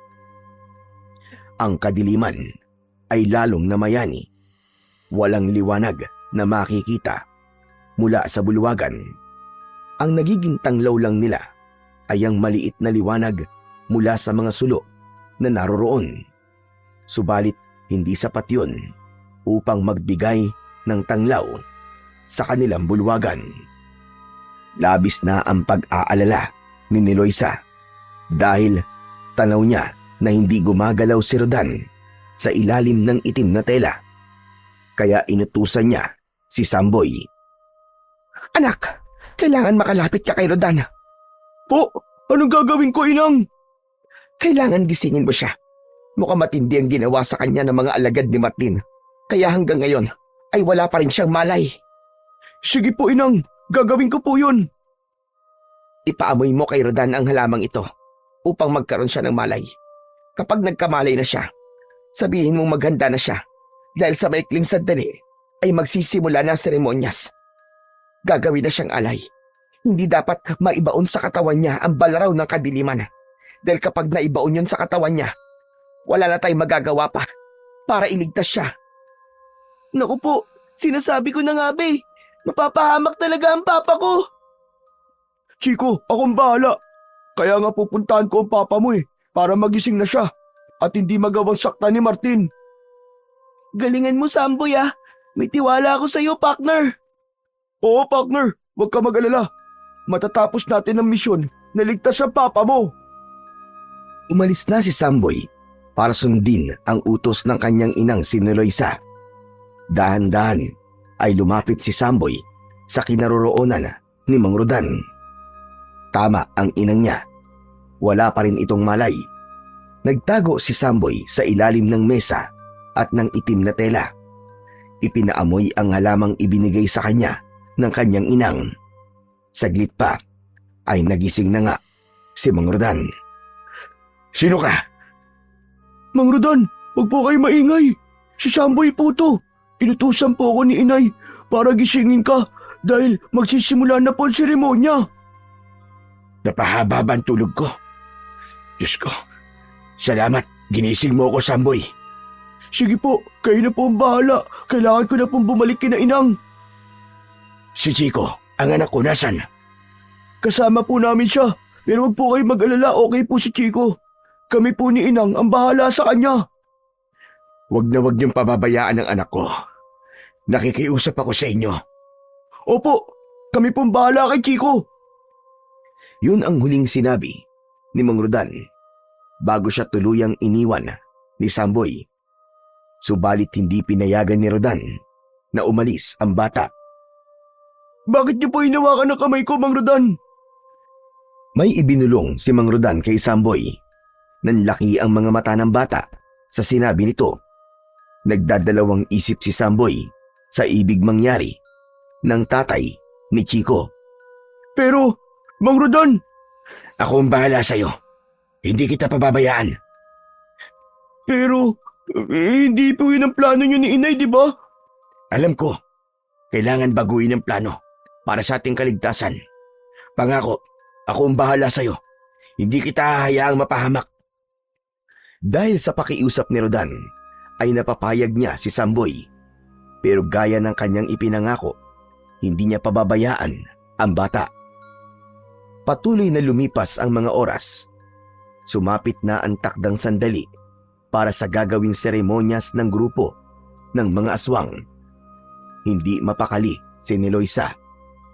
Ang kadiliman ay lalong namayani. Walang liwanag na makikita mula sa bulwagan. Ang nagiging tanglaw lang nila ay ang maliit na liwanag mula sa mga sulo na naroroon. Subalit hindi sapat yun upang magbigay ng tanglaw sa kanilang bulwagan. Labis na ang pag-aalala ni Niloisa dahil tanaw niya na hindi gumagalaw si Rodan sa ilalim ng itim na tela. Kaya inutusan niya si Samboy. Anak, Kailangan makalapit ka kay Rodan. Po, anong gagawin ko, Inang? Kailangan gisingin mo siya. Mukhang matindi ang ginawa sa kanya ng mga alagad ni Martin. Kaya hanggang ngayon ay wala pa rin siyang malay. Sige po, Inang. Gagawin ko po yun. Ipaamoy mo kay Rodan ang halamang ito upang magkaroon siya ng malay. Kapag nagkamalay na siya, sabihin mong maghanda na siya dahil sa maikling sandali ay magsisimula na ang seremonyas. Gagawin na siyang alay. Hindi dapat maibaon sa katawan niya ang balaraw ng kadiliman. Dahil kapag naibaon yun sa katawan niya, wala na tayong magagawa pa para iligtas siya. Naku po, sinasabi ko na nga ba eh. Mapapahamak talaga ang papa ko. Chico, akong bahala. Kaya nga pupuntahan ko ang papa mo para magising na siya at hindi magawang sakta ni Martin. Galingan mo, Samboy ah. May tiwala ako sa iyo, partner. Oo, partner. Huwag ka mag-alala. Matatapos natin ang misyon na ligtas ang papa mo. Umalis na si Samboy para sundin ang utos ng kanyang inang si Eloisa. Dahan-dahan ay lumapit si Samboy sa kinaroroonan ni Mang Rodan. Tama ang inang niya. Wala pa rin itong malay. Nagtago si Samboy sa ilalim ng mesa at ng itim na tela. Ipinaamoy ang halamang ibinigay sa kanya ng kanyang inang. Saglit pa ay nagising na nga si Mang Rodan. Sino ka? Mang Rodan, huwag po kayo maingay. Si Samboy po to. Inutusan po ako ni Inay para gisingin ka dahil magsisimula na po ang seremonya. Napahaba ba ang tulog ko? Diyos ko, salamat. Ginising mo ako, Samboy. Sige po, kayo na po ang bahala. Kailangan ko na pong bumalik kina Inang. Si Chico, ang anak ko, nasan? Kasama po namin siya. Pero wag po kayo mag-alala, okay po si Chico. Kami po ni Inang ang bahala sa kanya. Wag na wag niyong pababayaan ang anak ko. Nakikiusap ako sa inyo. Opo, kami pong bahala kay Chico. Yun ang huling sinabi ni Mang Rodan bago siya tuluyang iniwan ni Samboy. Subalit hindi pinayagan ni Rodan na umalis ang bata. Bakit niyo po hinawakan ang kamay ko, Mang Rodan? May ibinulong si Mang Rodan kay Samboy. Nanlaki ang mga mata ng bata sa sinabi nito. Nagdadalawang isip si Samboy sa ibig mangyari ng tatay ni Chico. Pero, Mang Rodan, ako ang bahala sa'yo. Hindi kita pababayaan. Pero, hindi po yun ang plano niyo ni Inay, di ba? Alam ko, kailangan baguhin ang plano para sa ating kaligtasan. Pangako, ako ang bahala sa'yo. Hindi kita hahayaang mapahamak. Dahil sa pakiusap ni Rodan, ay napapayag niya si Samboy. Pero gaya ng kanyang ipinangako, hindi niya pababayaan ang bata. Patuloy na lumipas ang mga oras. Sumapit na ang takdang sandali para sa gagawing seremonyas ng grupo ng mga aswang. Hindi mapakali si Eloisa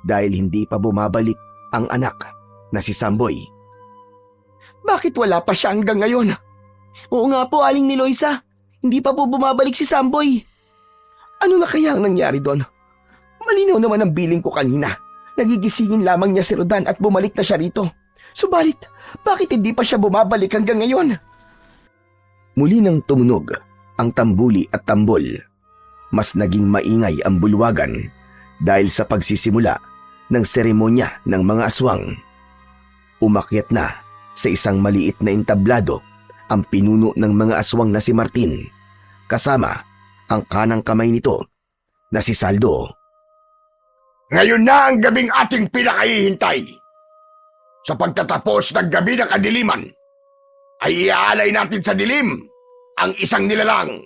dahil hindi pa bumabalik ang anak na si Samboy. Bakit wala pa siya hanggang ngayon? Oo nga po, Aling Eloisa. Hindi pa po bumabalik si Samboy. Ano na kaya ang nangyari doon? Malinaw naman ang biling ko kanina. Nagigisingin lamang niya si Rodan at bumalik na siya rito. Subalit, bakit hindi pa siya bumabalik hanggang ngayon? Muli nang tumunog ang tambuli at tambol. Mas naging maingay ang bulwagan dahil sa pagsisimula ng seremonya ng mga aswang. Umakyat na sa isang maliit na entablado ang pinuno ng mga aswang na si Martin, kasama ang kanang kamay nito na si Saldo. Ngayon na ang gabing ating pinakahihintay. Sa pagtatapos ng gabi ng kadiliman, ay iaalay natin sa dilim ang isang nilalang.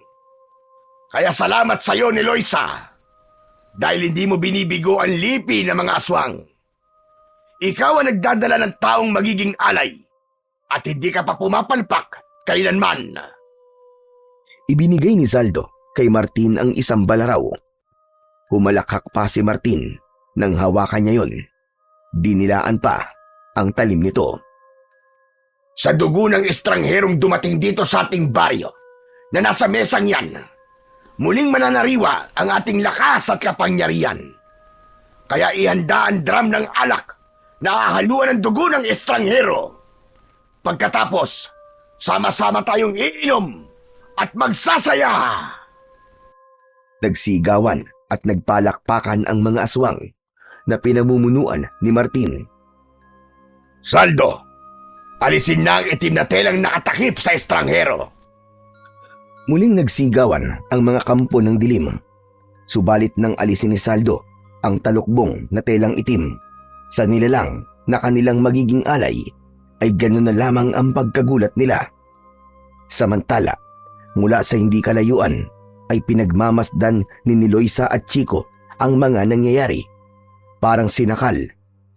Kaya salamat sa iyo, Eloisa, dahil hindi mo binibigo ang lipi ng mga aswang. Ikaw ang nagdadala ng taong magiging alay at hindi ka pa pumapalpak kailanman. Ibinigay ni Saldo kay Martin ang isang balaraw. Humalakhak pa si Martin nang hawakan niya yon. Dinilaan pa ang talim nito. Sa dugo ng estrangherong dumating dito sa ating baryo na nasa mesang yan, muling mananariwa ang ating lakas at kapangyarihan. Kaya ihanda ang drum ng alak na hahaluan ng dugo ng estranghero. Pagkatapos, sama-sama tayong iinom at magsasaya. Nagsigawan at nagpalakpakan ang mga aswang na pinamumunuan ni Martin. Saldo, alisin na ang itim na telang nakatakip sa estranghero. Muling nagsigawan ang mga kampo ng dilim. Subalit nang alisin ni Saldo ang talukbong na telang itim sa nilalang na kanilang magiging alay, ay ganoon na lamang ang pagkagulat nila. Samantala, mula sa hindi kalayuan ay pinagmamasdan ni Niloisa at Chico ang mga nangyayari. Parang sinakal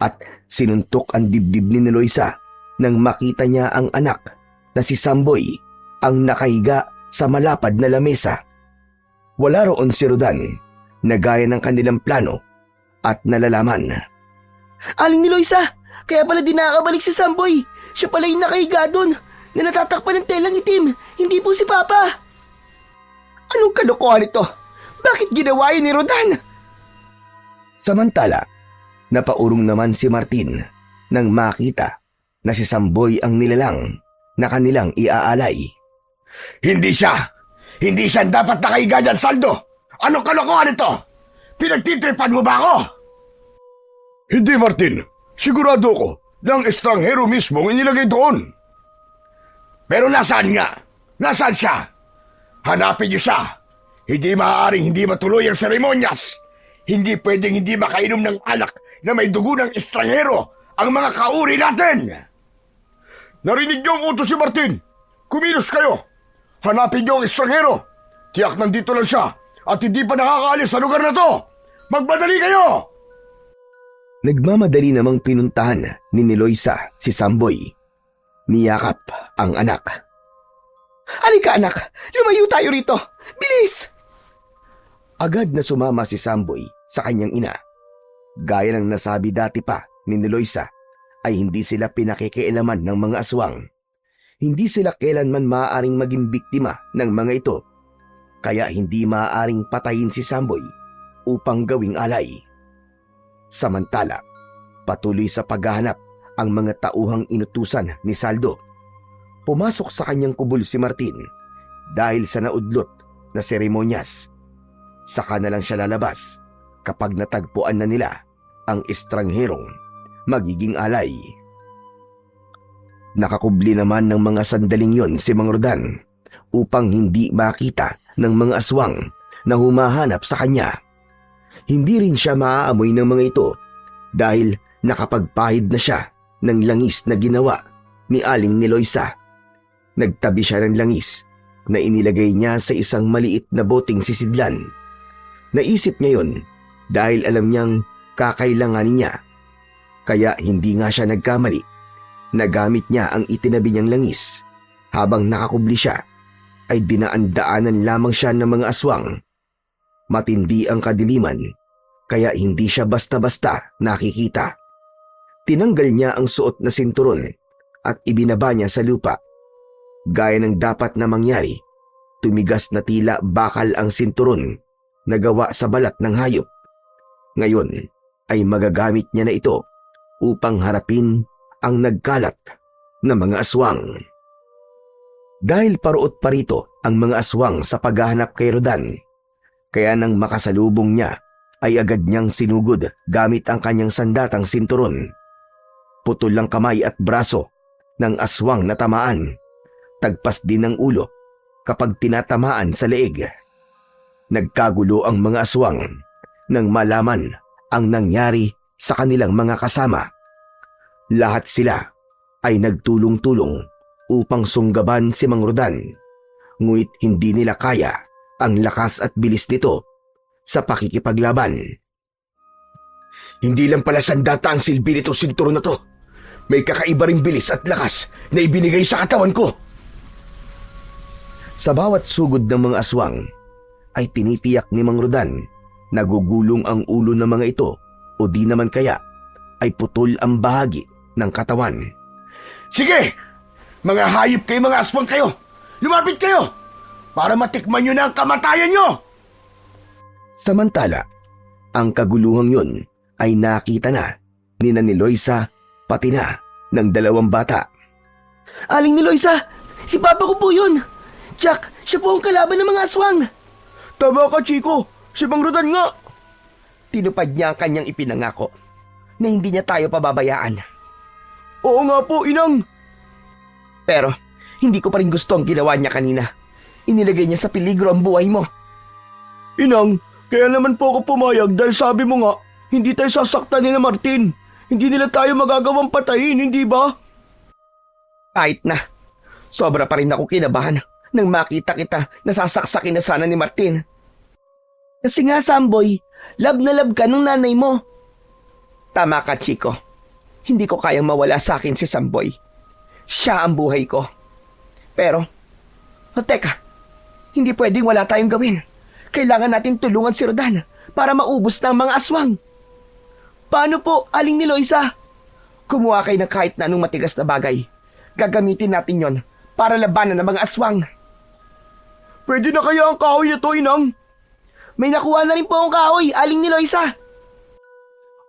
at sinuntok ang dibdib ni Niloisa nang makita niya ang anak na si Samboy ang nakahiga sa malapad na lamesa. Wala roon si Rodan na gaya ng kanilang plano at nalalaman. Aling Niloisa, kaya pala di nakakabalik si Samboy. Siya pala yung nakahiga doon na natatakpan ng telang itim, hindi po si Papa. Anong kalokohan ito? Bakit ginawa yun ni Rodan? Samantala, napaurong naman si Martin nang makita na si Samboy ang nilalang na kanilang iaalay. Hindi siya! Hindi siya dapat nakahiga dyan, Saldo! Anong kalokohan ito? Pinagtitripan mo ba ako? Hindi, Martin. Sigurado ko na ang estranghero mismo ang inilagay doon. Pero nasaan nga? Nasaan siya? Hanapin niyo siya. Hindi maaaring hindi matuloy ang seremonyas. Hindi pwedeng hindi makainom ng alak na may dugo ng estranghero ang mga kauri natin. Narinig niyo ang utos si Martin. Kumilos kayo. Hanapin niyo ang estranghero. Tiyak nandito lang siya at hindi pa nakakaalis sa lugar na to. Magmadali kayo! Nagmamadali namang pinuntahan ni Niloisa si Samboy. Niyakap ang anak. Halika anak, lumayo tayo rito. Bilis! Agad na sumama si Samboy sa kanyang ina. Gaya ng nasabi dati pa ni Niloisa, ay hindi sila pinakikialaman ng mga aswang. Hindi sila kailanman maaaring maging biktima ng mga ito. Kaya hindi maaaring patayin si Samboy upang gawing alay. Samantala, patuloy sa paghahanap ang mga tauhang inutusan ni Saldo. Pumasok sa kanyang kubol si Martin dahil sa naudlot na seremonyas. Saka na lang siya lalabas kapag natagpuan na nila ang estrangherong magiging alay. Nakakubli naman ng mga sandaling yon si Mang Rodan upang hindi makita ng mga aswang na humahanap sa kanya. Hindi rin siya maaamoy ng mga ito dahil nakapagpahid na siya ng langis na ginawa ni Aling Niloisa. Nagtabi siya ng langis na inilagay niya sa isang maliit na boteng sisidlan. Naisip niya yon dahil alam niyang kakailanganin niya. Kaya hindi nga siya nagkamali. Nagamit niya ang itinabi niyang langis. Habang nakakubli siya, ay dinaan-daanan lamang siya ng mga aswang. Matindi ang kadiliman, kaya hindi siya basta-basta nakikita. Tinanggal niya ang suot na sinturon at ibinaba niya sa lupa. Gaya ng dapat na mangyari, tumigas na tila bakal ang sinturon na gawa sa balat ng hayop. Ngayon ay magagamit niya na ito upang harapin ang nagkalat na mga aswang. Dahil paruot parito ang mga aswang sa paghahanap kay Rodan, kaya nang makasalubong niya ay agad niyang sinugod gamit ang kanyang sandatang sinturon. Putol lang kamay at braso ng aswang na tamaan. Tagpas din ang ulo kapag tinatamaan sa leeg. Nagkagulo ang mga aswang nang malaman ang nangyari sa kanilang mga kasama. Lahat sila ay nagtulong-tulong upang sunggaban si Mang Rodan, ngunit hindi nila kaya ang lakas at bilis nito sa pakikipaglaban. Hindi lang pala sandata ang silbi nito sinturon na to. May kakaiba ring bilis at lakas na ibinigay sa katawan ko. Sa bawat sugod ng mga aswang ay tinitiyak ni Mang Rodan na gugulong ang ulo ng mga ito o di naman kaya ay putol ang bahagi ng katawan. Sige! Mga hayop kayo, mga aswang kayo! Lumapit kayo! Para matikman nyo na ang kamatayan nyo! Samantala, ang kaguluhang yun ay nakita na ni Loisa pati na ng dalawang bata. Aling ni Loisa, si Papa ko po yun. Jack, siya po ang kalaban ng mga aswang. Tama ka, Chico. Si Mang Rodan nga. Tinupad niya ang kanyang ipinangako na hindi niya tayo pababayaan. Oo nga po, Inang. Pero hindi ko pa rin gusto ang ginawa niya kanina. Inilagay niya sa peligro ang buhay mo. Inang, kaya naman po ako pumayag dahil sabi mo nga, hindi tayo sasaktan ni na Martin. Hindi nila tayo magagawang patayin, hindi ba? Kahit na, sobra pa rin ako kinabahan nang makita kita na sasaksakin na sana ni Martin. Kasi nga, Samboy, love na love ka nung nanay mo. Tama ka, Chico. Hindi ko kayang mawala sa akin si Samboy. Siya ang buhay ko. Pero, teka, hindi pwedeng wala tayong gawin. Kailangan natin tulungan si Rodan para maubos na ang mga aswang. Paano po, Aling ni Loisa? Kumuha kayo ng kahit na anong matigas na bagay. Gagamitin natin yon para labanan ng mga aswang. Pwede na kaya ang kahoy na to, Inang? May nakuha na rin po akong kahoy, Aling ni Loisa.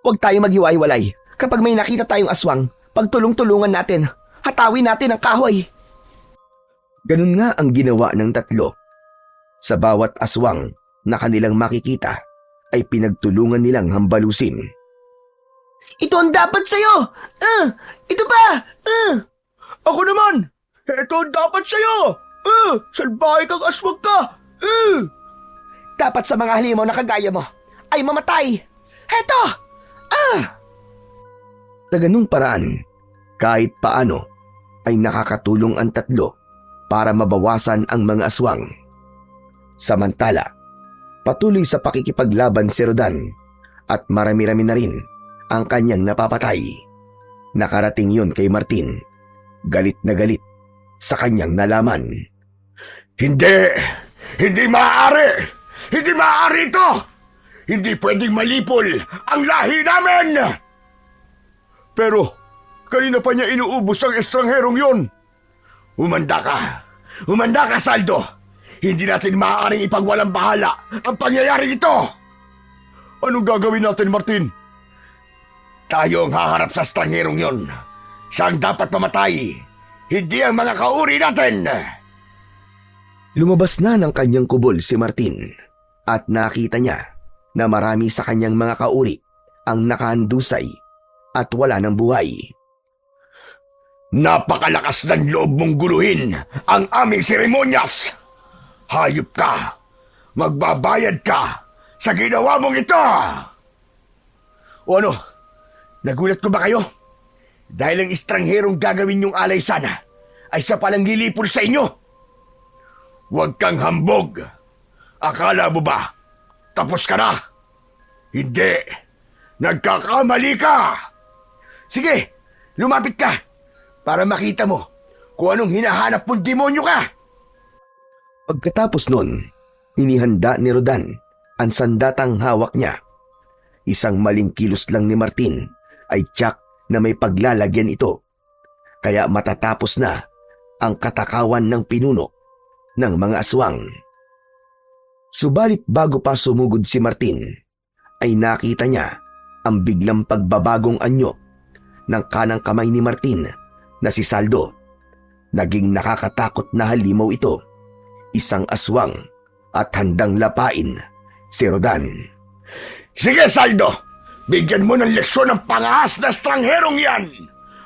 Huwag tayo maghiwa-hiwalay. Kapag may nakita tayong aswang, pagtulong-tulungan natin. Hatawin natin ang kahoy. Ganun nga ang ginawa ng tatlo. Sa bawat aswang na kanilang makikita ay pinagtulungan nilang hambalusin. Ito ang dapat sa'yo! Ito pa! Ako naman! Ito ang dapat sa'yo! Salbahe kang aswang ka! Dapat sa mga halimaw na kagaya mo ay mamatay. Heto! Sa ganung paraan, kahit paano ay nakakatulong ang tatlo para mabawasan ang mga aswang. Samantala, patuloy sa pakikipaglaban si Rodan at marami-rami na rin ang kanyang napapatay. Nakarating yun kay Martin. Galit na galit sa kanyang nalaman. Hindi! Hindi maaari! Hindi maaari ito! Hindi pwedeng malipol ang lahi namin! Pero, kanina pa niya inuubos ang estrangherong yon. Umanda ka! Umanda ka, Saldo! Hindi natin maaaring ipagwalang bahala ang pangyayari ito! Anong gagawin natin, Martin? Tayo ang haharap sa estrangherong yon. Siya ang dapat mamatay, hindi ang mga kauri natin! Lumabas na ng kanyang kubol si Martin at nakita niya na marami sa kanyang mga kauri ang nakahandusay at wala ng buhay. Napakalakas ng loob mong guluhin ang aming seremonyas! Hayop ka! Magbabayad ka sa ginawa mong ito! O ano? Nagulat ko ba kayo? Dahil ang estrangherong gagawin yung alay sana ay siya palang lilipol sa inyo. Huwag kang hambog. Akala mo ba tapos ka na? Hindi. Nagkakamali ka. Sige, lumapit ka para makita mo kung anong hinahanap mong demonyo ka. Pagkatapos nun, inihanda ni Rodan ang sandatang hawak niya. Isang maling kilos lang ni Martin ay tiyak na may paglalagyan ito. Kaya matatapos na ang katakawan ng pinuno ng mga aswang. Subalit bago pa sumugod si Martin, ay nakita niya ang biglang pagbabagong anyo ng kanang kamay ni Martin na si Saldo. Naging nakakatakot na halimaw ito. Isang aswang at handang lapain si Rodan. Sige, Saldo! Bigyan mo ng leksyon ng pangahas na estrangherong yan!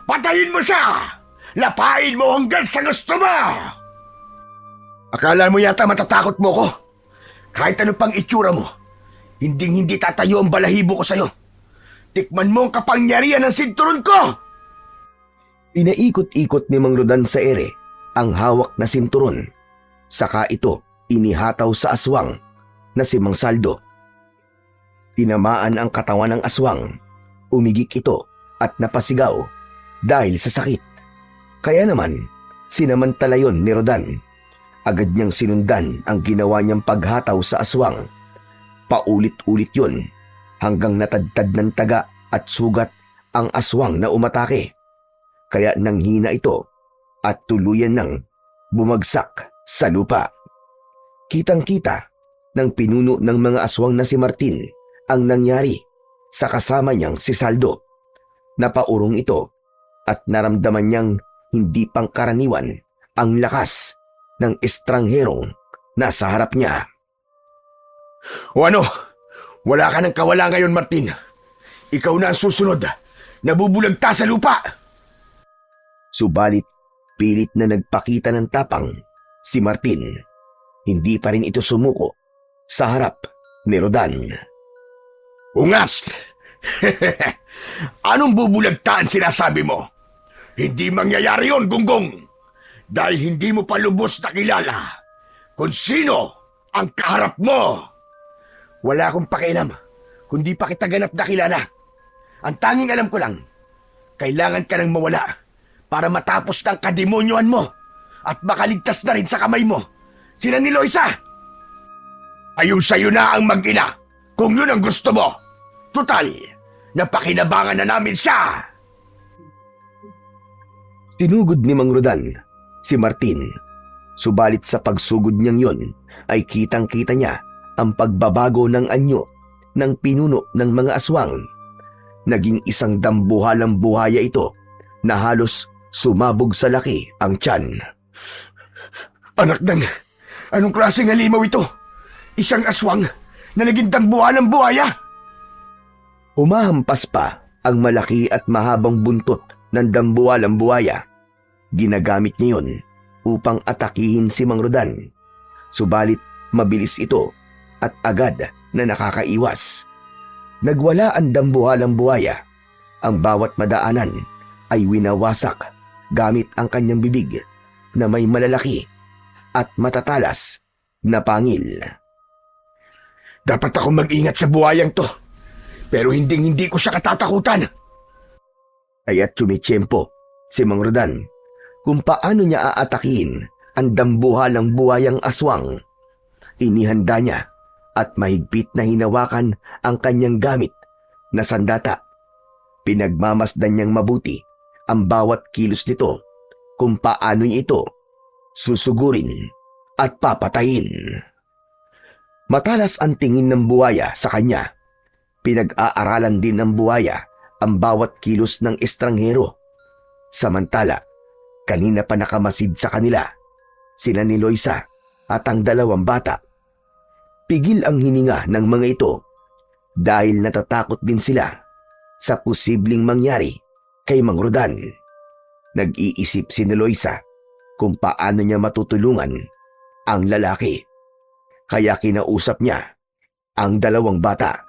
Patayin mo siya! Lapain mo hanggang sa gusto mo! Akala mo yata matatakot mo ko? Kahit ano pang itsura mo, hindi tatayo ang balahibo ko sa'yo. Tikman mo ang kapangyarihan ng sinturon ko! Pinaikot-ikot ni Mang Rodan sa ere ang hawak na sinturon. Saka ito inihataw sa aswang na si Mang Saldo. Tinamaan ang katawan ng aswang. Umigik ito at napasigaw dahil sa sakit. Kaya naman, sinamantala yon ni Rodan. Agad niyang sinundan ang ginawa niyang paghataw sa aswang. Paulit-ulit yon hanggang natadtad ng taga at sugat ang aswang na umatake. Kaya nanghina ito at tuluyan nang bumagsak sa lupa. Kitang-kita ng pinuno ng mga aswang na si Martin ang nangyari sa kasama niyang si Saldo. Napaurong ito at naramdaman niyang hindi pangkaraniwan ang lakas ng estrangherong nasa harap niya. O ano? Wala ka ng kawala ngayon, Martin. Ikaw na ang susunod. Nabubulagta sa lupa. Subalit pilit na nagpakita ng tapang si Martin. Hindi pa rin ito sumuko sa harap ni Rodan. Ungas! Anong bubulagtaan sinasabi mo? Hindi mangyayari yon, Gunggong. Dahil hindi mo pa lubos na kilala kung sino ang kaharap mo. Wala akong pakialam kung di pa kita ganap na kilala. Ang tanging alam ko lang, kailangan ka nang mawala para matapos ng kademonyohan mo at makaligtas na rin sa kamay mo sina ni Loisa. Ayun sa'yo na ang mag-ina kung yun ang gusto mo. Tutal, napakinabangan na namin siya. Tinugod ni Mang Rodan si Martin. Subalit sa pagsugod niyang yon ay kitang-kita niya ang pagbabago ng anyo ng pinuno ng mga aswang. Naging isang dambuhalang buhaya ito na halos sumabog sa laki ang tiyan. Anak ng, anong klaseng halimaw ito? Isang aswang na naging dambuhalang buhaya? Humahampas pa ang malaki at mahabang buntot ng dambuhalang buhaya. Ginagamit niya yun upang atakihin si Mang Rodan. Subalit mabilis ito at agad na nakakaiwas. Nagwala ang dambuhalang buhaya. Ang bawat madaanan ay winawasak gamit ang kanyang bibig na may malalaki at matatalas na pangil. Dapat akong mag-ingat sa buhayang to. Pero hindi ko siya katatakutan. Kaya't tumitsyempo si Mang Rodan kung paano niya aatakihin ang dambuhalang buhayang aswang. Inihanda niya at mahigpit na hinawakan ang kanyang gamit na sandata. Pinagmamasdan niyang mabuti ang bawat kilos nito kung paano niya ito susugurin at papatayin. Matalas ang tingin ng buhaya sa kanya. Pinag-aaralan din ng buhaya ang bawat kilos ng estranghero. Samantala, kanina pa nakamasid sa kanila sina ni Loisa at ang dalawang bata. Pigil ang hininga ng mga ito dahil natatakot din sila sa posibleng mangyari kay Mang Rodan. Nag-iisip si Loisa kung paano niya matutulungan ang lalaki. Kaya kinausap niya ang dalawang bata.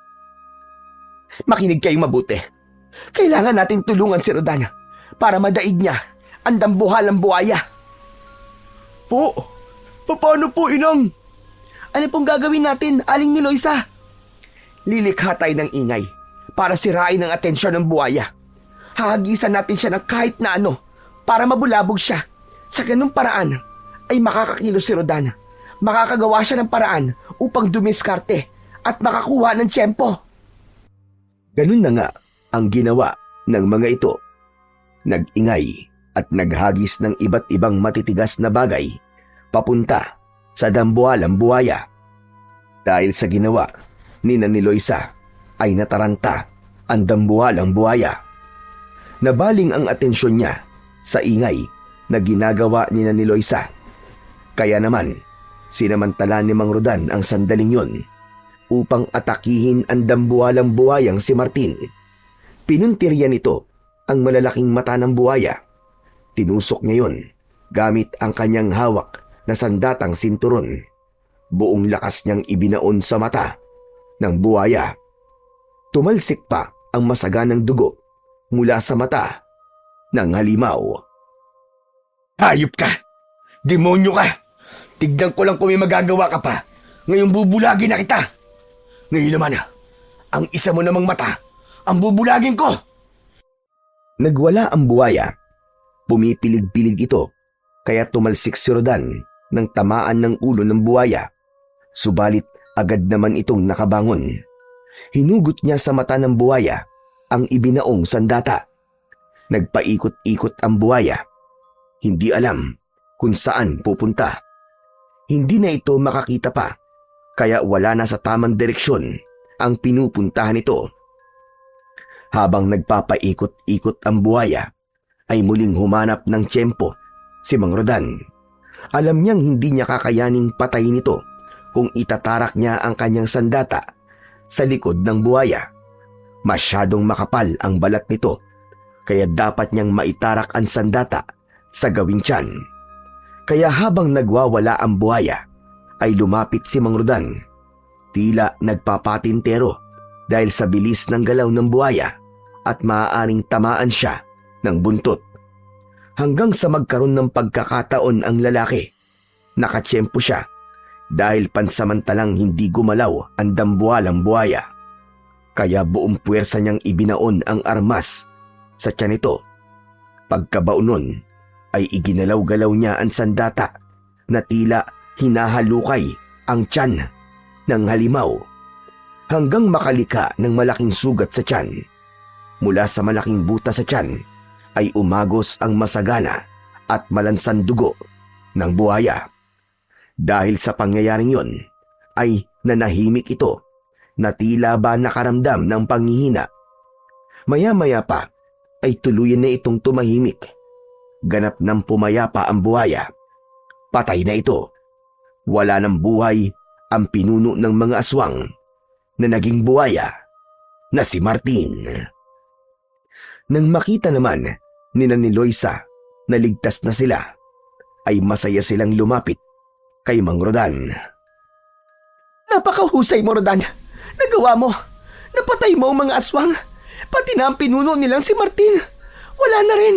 Makinig kayong mabuti. Kailangan natin tulungan si Rodan para madaig niya ang dambuhalang buhaya. Po, paano po, Inang? Ano pong gagawin natin, Aling ni Loisa? Lilikha tayo ng ingay para sirain ang atensyon ng buhaya. Hahagisan natin siya ng kahit na ano para mabulabog siya. Sa ganung paraan ay makakakilos si Rodan. Makakagawa siya ng paraan upang dumiskarte at makakuha ng tiyempo. Ganun na nga ang ginawa ng mga ito. Nag-ingay at naghagis ng iba't ibang matitigas na bagay papunta sa dambuhalang buhaya. Dahil sa ginawa ni Loisa ay nataranta ang dambuhalang buhaya. Nabaling ang atensyon niya sa ingay na ginagawa ni Loisa. Kaya naman, sinamantala ni Mang Rodan ang sandaling yon upang atakihin ang dambuhalang buhayang si Martin. Pinuntirya nito ang malalaking mata ng buhaya. Tinusok niya yon gamit ang kanyang hawak na sandatang sinturon. Buong lakas niyang ibinaon sa mata ng buhaya. Tumalsik pa ang masaganang dugo mula sa mata ng halimaw. Hayop ka! Demonyo ka! Tignan ko lang kung may magagawa ka pa. Ngayon bubulagin na kita. Ngayon naman, ang isa mo namang mata, ang bubulagin ko. Nagwala ang buhaya. Pumipilig-pilig ito, kaya tumalsik si Rodan nang tamaan ng ulo ng buhaya. Subalit agad naman itong nakabangon. Hinugot niya sa mata ng buhaya ang ibinaong sandata. Nagpaikot-ikot ang buhaya. Hindi alam kung saan pupunta. Hindi na ito makakita pa, kaya wala na sa tamang direksyon ang pinupuntahan nito. Habang nagpapaikot-ikot ang buhaya, ay muling humanap ng tiyempo si Mang Rodan. Alam niyang hindi niya kakayaning patayin ito kung itatarak niya ang kanyang sandata sa likod ng buhaya. Masyadong makapal ang balat nito, kaya dapat niyang maitarak ang sandata sa gawing tiyan. Kaya habang nagwawala ang buhaya, ay lumapit si Mang Rodan. Tila nagpapatintero dahil sa bilis ng galaw ng buhaya at maaaring tamaan siya ng buntot. Hanggang sa magkaroon ng pagkakataon ang lalaki, nakatsyempo siya dahil pansamantalang hindi gumalaw ang dambuhalang buhaya. Kaya buong puwersa niyang ibinaon ang armas sa tiyan nito. Pagkabao nun, ay iginalaw-galaw niya ang sandata na tila hinahalukay ang tiyan ng halimaw hanggang makalika ng malaking sugat sa tiyan. Mula sa malaking butas sa tiyan ay umagos ang masagana at malansang dugo ng buhaya. Dahil sa pangyayaring yon ay nanahimik ito na tila ba nakaramdam ng panghihina. Maya-maya pa ay tuluyan na itong tumahimik. Ganap ng pumayapa ang buhaya. Patay na ito. Wala ng buhay ang pinuno ng mga aswang na naging buhaya na si Martin. Nang makita naman ni Loisa na ligtas na sila, ay masaya silang lumapit kay Mang Rodan. Napakahusay mo, Rodan. Nagawa mo. Napatay mo ang mga aswang. Pati na ang pinuno nilang si Martin. Wala na rin.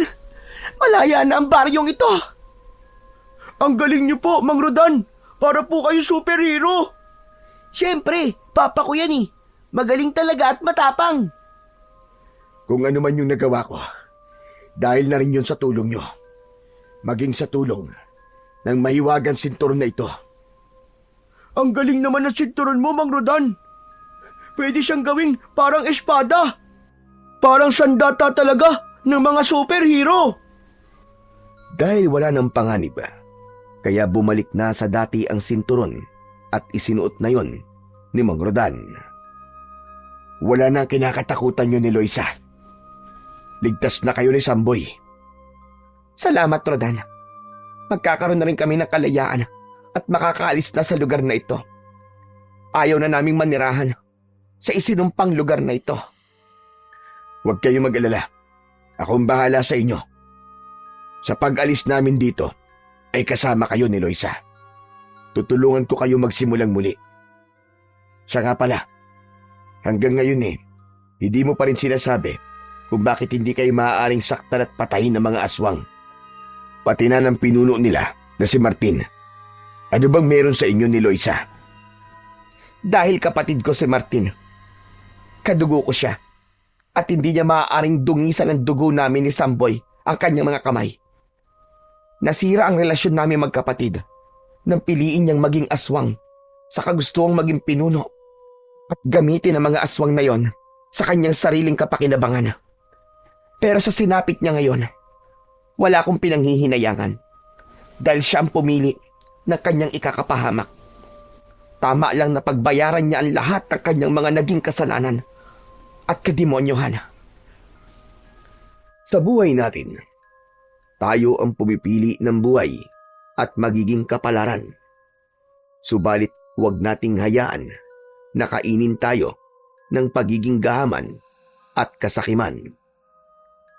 Malaya na ang baryong ito. Ang galing niyo po, Mang Rodan. Para po kayo superhero. Siyempre, papa ko yan eh. Magaling talaga at matapang. Kung ano man yung nagawa ko, dahil na rin yun sa tulong nyo. Maging sa tulong ng mahiwagang sinturon na ito. Ang galing naman ng sinturon mo, Mang Rodan. Pwede siyang gawing parang espada. Parang sandata talaga ng mga superhero. Dahil wala ng panganib, kaya bumalik na sa dati ang sinturon at isinuot na yon ni Mang Rodan. Wala nang kinakatakutan nyo ni Loisa. Ligtas na kayo ni Samboy. Salamat, Rodan. Magkakaroon na rin kami ng kalayaan at makakaalis na sa lugar na ito. Ayaw na naming manirahan sa isinumpang lugar na ito. Huwag kayong mag-alala. Akong bahala sa inyo. Sa pag-alis namin dito, ay kasama kayo ni Loisa. Tutulungan ko kayo magsimulang muli. Siya nga pala, hanggang ngayon hindi mo pa rin sinasabi kung bakit hindi kayo maaaring saktan at patayin ng mga aswang. Pati na ng pinuno nila na si Martin. Ano bang meron sa inyo ni Loisa? Dahil kapatid ko si Martin, kadugo ko siya at hindi niya maaaring dungisan ang dugo namin ni Samboy ang kanyang mga kamay. Nasira ang relasyon namin magkapatid nang piliin niyang maging aswang sa kagustuhang maging pinuno at gamitin ang mga aswang na yon sa kanyang sariling kapakinabangan. Pero sa sinapit niya ngayon, wala akong pinanghihinayangan dahil siya ang pumili ng kanyang ikakapahamak. Tama lang na pagbayaran niya ang lahat ng kanyang mga naging kasalanan at kademonyohan. Sa buhay natin, tayo ang pumipili ng buhay at magiging kapalaran. Subalit huwag nating hayaan na kainin tayo ng pagiging gahaman at kasakiman.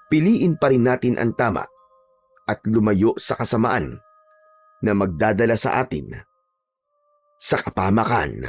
Piliin pa rin natin ang tama at lumayo sa kasamaan na magdadala sa atin sa kapahamakan.